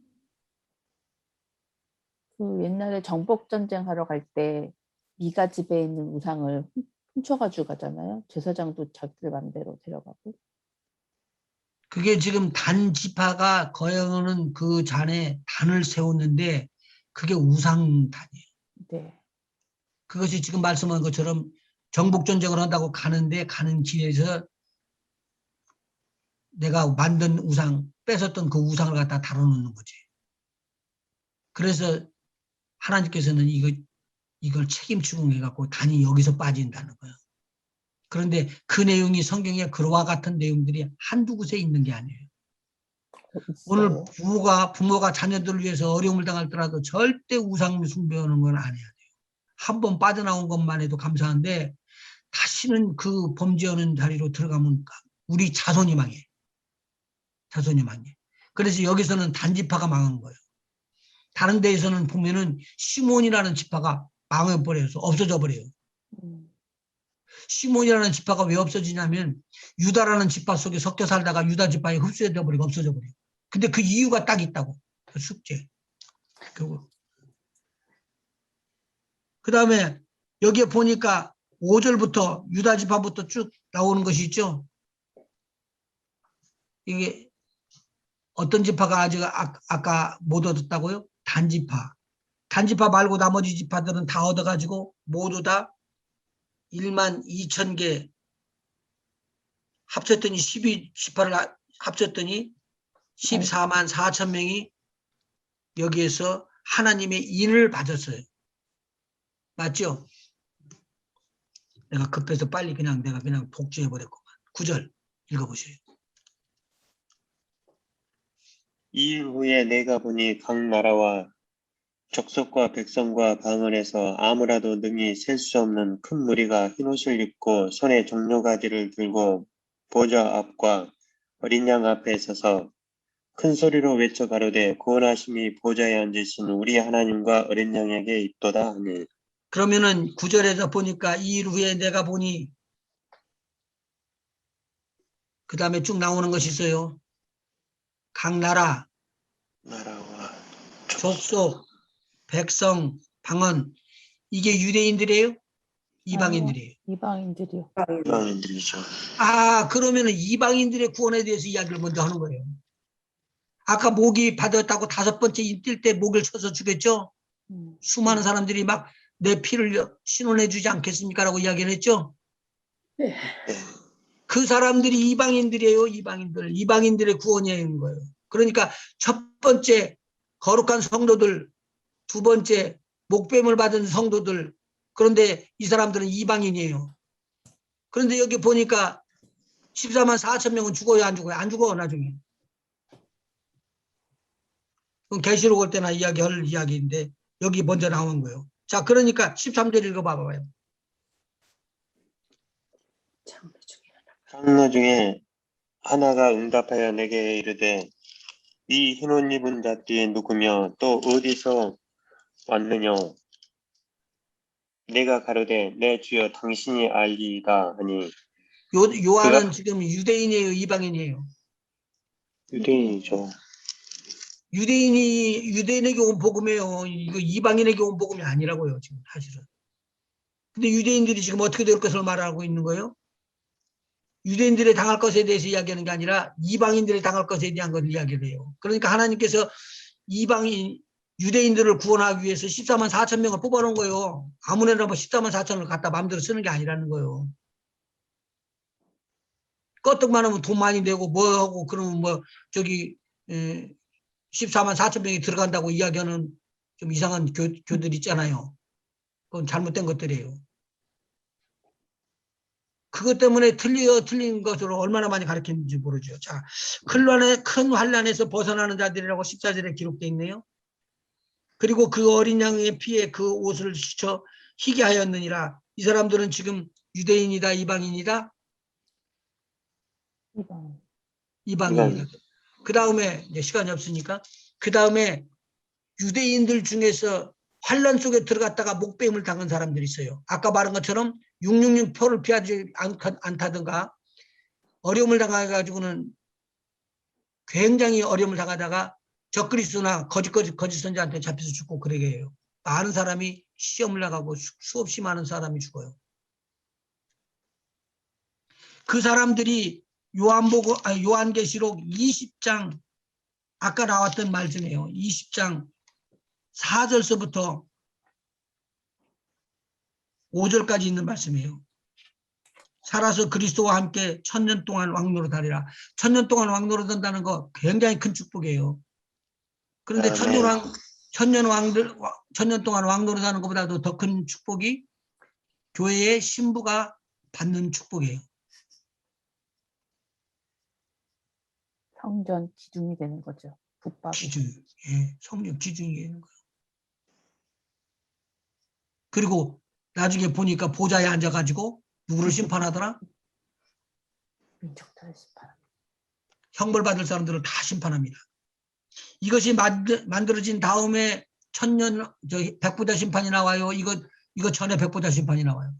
그 옛날에 정복 전쟁 하러 갈 때 미가 집에 있는 우상을 훔쳐가지고 가잖아요. 제사장도 자기들 맘대로 데려가고. 그게 지금 단 지파가 거행하는 그 잔에 단을 세웠는데 그게 우상단이에요. 네. 그것이 지금 말씀한 것처럼 정복전쟁을 한다고 가는 길에서 내가 만든 우상, 뺏었던 그 우상을 갖다 다뤄놓는 거지. 그래서 하나님께서는 이걸 책임지고 해갖고 단이 여기서 빠진다는 거예요. 그런데 그 내용이 성경에 그와 같은 내용들이 한두 곳에 있는 게 아니에요. 오늘 부모가 자녀들을 위해서 어려움을 당할더라도 절대 우상 숭배하는 건 안 해야 돼요. 한 번 빠져나온 것만 해도 감사한데 다시는 그 범죄하는 자리로 들어가면 우리 자손이 망해. 자손이 망해. 그래서 여기서는 단지파가 망한 거예요. 다른 데에서는 보면은 시몬이라는 지파가 망해버려서 없어져 버려요. 시몬이라는 지파가 왜 없어지냐면 유다라는 지파 속에 섞여 살다가 유다 지파에 흡수되어 버리고 없어져 버려요. 근데 그 이유가 딱 있다고. 그 숙제. 그 다음에 여기에 보니까 5절부터 유다 지파부터 쭉 나오는 것이 있죠. 이게 어떤 지파가 아직 아까 못 얻었다고요? 단지파. 단지파 말고 나머지 지파들은 다 얻어가지고 모두 다 1만 2천 개 합쳤더니 12지파를 합쳤더니 14만 4천 명이 여기에서 하나님의 인을 받았어요. 맞죠? 내가 급해서 빨리 내가 그냥 독주해버렸구만. 9절 읽어보세요. 이 후에 내가 보니 각 나라와 족속과 백성과 방언에서 아무라도 능히 셀 수 없는 큰 무리가 흰옷을 입고 손에 종려가지를 들고 보좌 앞과 어린 양 앞에 서서 큰 소리로 외쳐 가로되 구원하심이 보좌에 앉으신 우리 하나님과 어린 양에게 있도다 하니. 그러면은 9절에서 보니까 이 일 후에 내가 보니 그 다음에 쭉 나오는 것이 있어요. 각 나라와 족속, 백성, 방언 이게 유대인들이에요? 이방인들이에요? 이방인들이요. 이방인들이죠. 아 그러면은 이방인들의 구원에 대해서 이야기를 먼저 하는 거예요. 아까 모기 받았다고 5번째 인뛸 때 모기를 쳐서 죽였죠? 수많은 사람들이 막 내 피를 신원해 주지 않겠습니까? 라고 이야기를 했죠? 네. 그 사람들이 이방인들이에요. 이방인들의 구원이 있는 거예요. 그러니까 첫 번째 거룩한 성도들, 두 번째 목뱀을 받은 성도들, 그런데 이 사람들은 이방인이에요. 그런데 여기 보니까 14만 4천 명은 죽어요, 안 죽어요? 안 죽어, 나중에. 그건 계시록 올 때나 이야기할 이야기인데 여기 먼저 나온 거예요. 자, 그러니까 13절 읽어봐봐요. 장로 중에 하나가 응답하여 내게 이르되 이 흰옷 입은 자들이 누구며 또 어디서 왔느냐. 내가 가로되 내 주여 당신이 알리이다 하니. 요한은 지금 유대인이에요, 이방인이에요? 유대인이죠. 유대인에게 온 복음이에요. 이거 이방인에게 온 복음이 아니라고요, 지금 사실은. 근데 유대인들이 지금 어떻게 될 것을 말하고 있는 거예요? 유대인들이 당할 것에 대해서 이야기하는 게 아니라 이방인들이 당할 것에 대한 걸 이야기를 해요. 그러니까 하나님께서 유대인들을 구원하기 위해서 14만 4천 명을 뽑아놓은 거예요. 아무나 14만 4천을 갖다 마음대로 쓰는 게 아니라는 거예요. 껐떡만 하면 돈 많이 내고 뭐 하고 그러면 14만 4천 명이 들어간다고 이야기하는 좀 이상한 교들 있잖아요. 그건 잘못된 것들이에요. 그것 때문에 틀린 것으로 얼마나 많이 가르쳤는지 모르죠. 자, 큰 환난에서 벗어나는 자들이라고 14절에 기록되어 있네요. 그리고 그 어린 양의 피에 그 옷을 씻어 희게 하였느니라. 이 사람들은 지금 유대인이다, 이방인이다? 이방인이다. 그 다음에 이제 시간이 없으니까 그 다음에 유대인들 중에서 환난 속에 들어갔다가 목뱀을 당한 사람들이 있어요. 아까 말한 것처럼 666 표를 피하지 않다든가 어려움을 당해가지고는 굉장히 어려움을 당하다가 적그리스도나 거짓 선지자한테 잡혀서 죽고 그러게 해요. 많은 사람이 시험을 나가고 수없이 많은 사람이 죽어요. 그 사람들이 요한계시록 20장 아까 나왔던 말씀이에요. 20장 4절서부터 5절까지 있는 말씀이에요. 살아서 그리스도와 함께 1000년 동안 왕노릇하리라. 1000년 동안 왕노릇한다는 거 굉장히 큰 축복이에요. 그런데 1000년 동안 왕노릇하는 것보다도 더 큰 축복이 교회의 신부가 받는 축복이에요. 성전 기둥이 되는 거죠. 붙박이. 기준, 성령 기준이 되는 거예요. 그리고 나중에 보니까 보좌에 앉아가지고 누구를 심판하더라? 민족들을 심판합니다. 형벌 받을 사람들을 다 심판합니다. 이것이 만들어진 다음에 1000년 백부자 심판이 나와요. 이거 전에 백부자 심판이 나와요.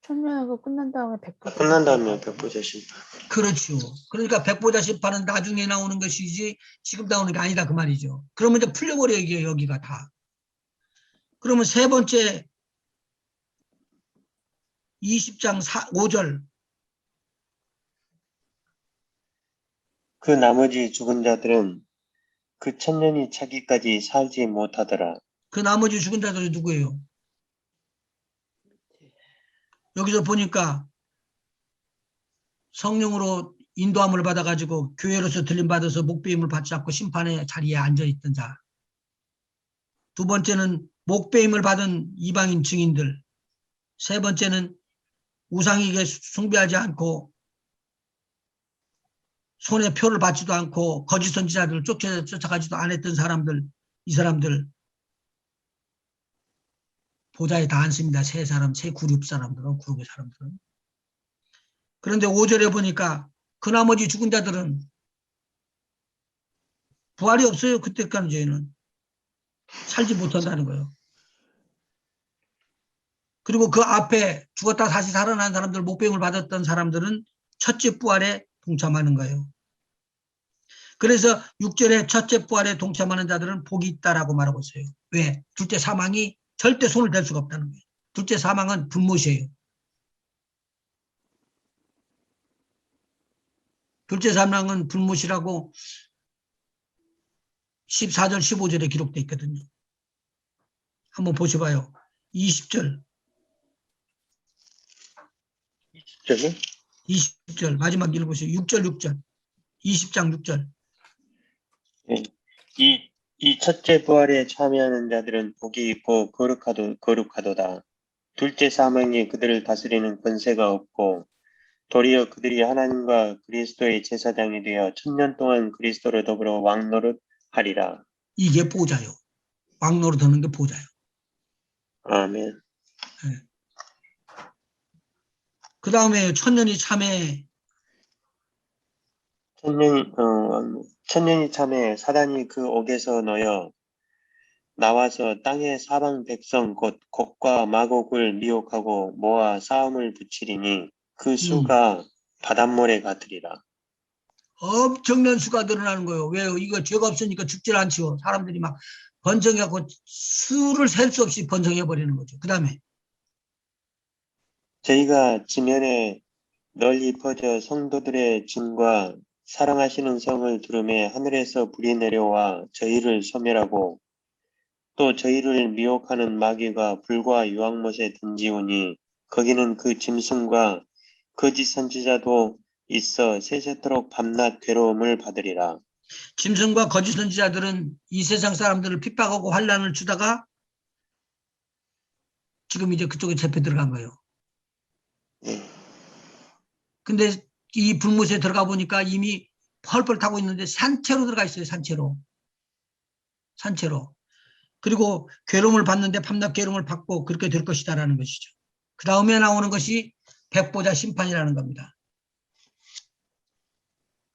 천년하고 끝난 다음에 백보자. 끝난 다음에 백보자 심판. 그렇죠. 그러니까 백보자 심판은 나중에 나오는 것이지 지금 나오는 게 아니다 그 말이죠. 그러면 이제 풀려버려 이게 여기가 다. 그러면 세 번째 20장 5절 그 나머지 죽은 자들은 그 천년이 차기까지 살지 못하더라. 그 나머지 죽은 자들이 누구예요? 여기서 보니까 성령으로 인도함을 받아가지고 교회로서 들림받아서 목배임을 받지 않고 심판의 자리에 앉아있던 자. 두 번째는 목배임을 받은 이방인 증인들. 세 번째는 우상에게 숭배하지 않고 손에 표를 받지도 않고 거짓 선지자들을 쫓아가지도 않았던 사람들. 이 사람들 보좌에 다 앉습니다. 세 그룹 사람들은, 그룹의 사람들은. 그런데 5절에 보니까 그 나머지 죽은 자들은 부활이 없어요. 그때까지 저희는 살지 못한다는 거예요. 그리고 그 앞에 죽었다 다시 살아난 사람들, 목배임을 받았던 사람들은 첫째 부활에 동참하는 거예요. 그래서 6절에 첫째 부활에 동참하는 자들은 복이 있다라고 말하고 있어요. 왜? 둘째 사망이 절대 손을 댈 수가 없다는 거예요. 둘째 사망은 불못이에요. 둘째 사망은 불못이라고 14절, 15절에 기록되어 있거든요. 한번 보셔봐요. 20절. 20절은 20절 마지막 읽어보세요. 6절 20장 6절. 이 첫째 부활에 참여하는 자들은 복이 있고 거룩하도다. 둘째 사망이 그들을 다스리는 권세가 없고 도리어 그들이 하나님과 그리스도의 제사장이 되어 천년 동안 그리스도로 더불어 왕노릇 하리라. 이게 보좌요. 왕노릇 하는 게 보좌요. 아멘. 그 다음에 천년이 참에 천년이 참에 사단이 그 옥에서 놓여 나와서 땅의 사방 백성 곧 곡과 마곡을 미혹하고 모아 싸움을 붙이리니 그 수가 바닷물에 같으리라. 엄청난 수가 늘어나는 거예요. 왜요? 이거 죄가 없으니까 죽질 않죠. 사람들이 막 번성해갖고 수를 셀 수 없이 번성해버리는 거죠. 그 다음에 저희가 지면에 널리 퍼져 성도들의 짐과 사랑하시는 성을 두르매 하늘에서 불이 내려와 저희를 소멸하고 또 저희를 미혹하는 마귀가 불과 유황못에 던지오니 거기는 그 짐승과 거짓 선지자도 있어 세세토록 밤낮 괴로움을 받으리라. 짐승과 거짓 선지자들은 이 세상 사람들을 핍박하고 환난을 주다가 지금 이제 그쪽에 잡혀 들어간 거예요. 근데 이 불못에 들어가 보니까 이미 펄펄 타고 있는데 산채로 들어가 있어요. 산채로. 그리고 괴로움을 받는데 밤낮 괴로움을 받고 그렇게 될 것이다라는 것이죠. 그 다음에 나오는 것이 백보자 심판이라는 겁니다.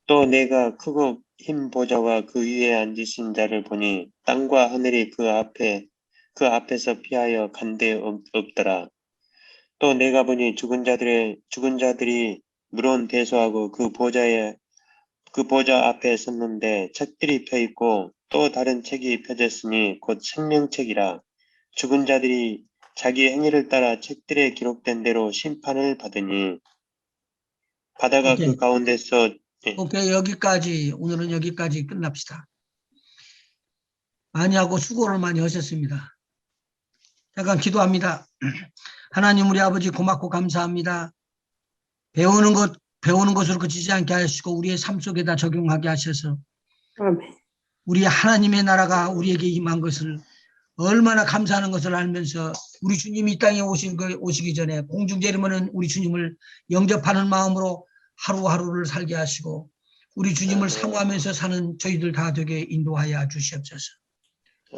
또 내가 크고 흰 보좌와 그 위에 앉으신 자를 보니 땅과 하늘이 그 앞에서 피하여 간데 없더라. 또 내가 보니 죽은 자들이 물론 대소하고 그 보좌 앞에 섰는데 책들이 펴 있고 또 다른 책이 펴졌으니 곧 생명책이라. 죽은 자들이 자기 행위를 따라 책들에 기록된 대로 심판을 받으니 바다가 오케이. 그 가운데서 오케이, 여기까지 오늘은 여기까지 끝납시다. 많이 하고 수고를 많이 하셨습니다. 잠깐 기도합니다. 하나님 우리 아버지 고맙고 감사합니다. 배우는 것으로 그치지 않게 하시고 우리의 삶 속에다 적용하게 하셔서 아멘. 우리 하나님의 나라가 우리에게 임한 것을 얼마나 감사하는 것을 알면서 우리 주님이 이 땅에 오시기 전에 공중제리면은 우리 주님을 영접하는 마음으로 하루하루를 살게 하시고 우리 주님을 사모하면서 사는 저희들 다 되게 인도하여 주시옵소서.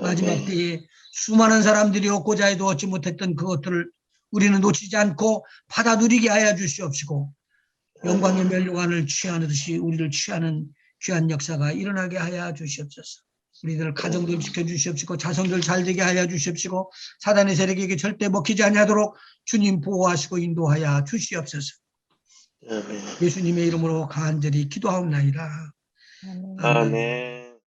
마지막 때에 수많은 사람들이 얻고자 해도 얻지 못했던 그것들을 우리는 놓치지 않고 받아 누리게 하여 주시옵시고 영광의 멸류관을 취하듯이 우리를 취하는 귀한 역사가 일어나게 하여 주시옵소서. 우리들 가정들 지켜주시옵시고 자손들 잘되게 하여 주시옵시고 사단의 세력에게 절대 먹히지 아니하도록 주님 보호하시고 인도하여 주시옵소서. 아멘. 예수님의 이름으로 간절히 기도하옵나이다. 아멘. 아멘.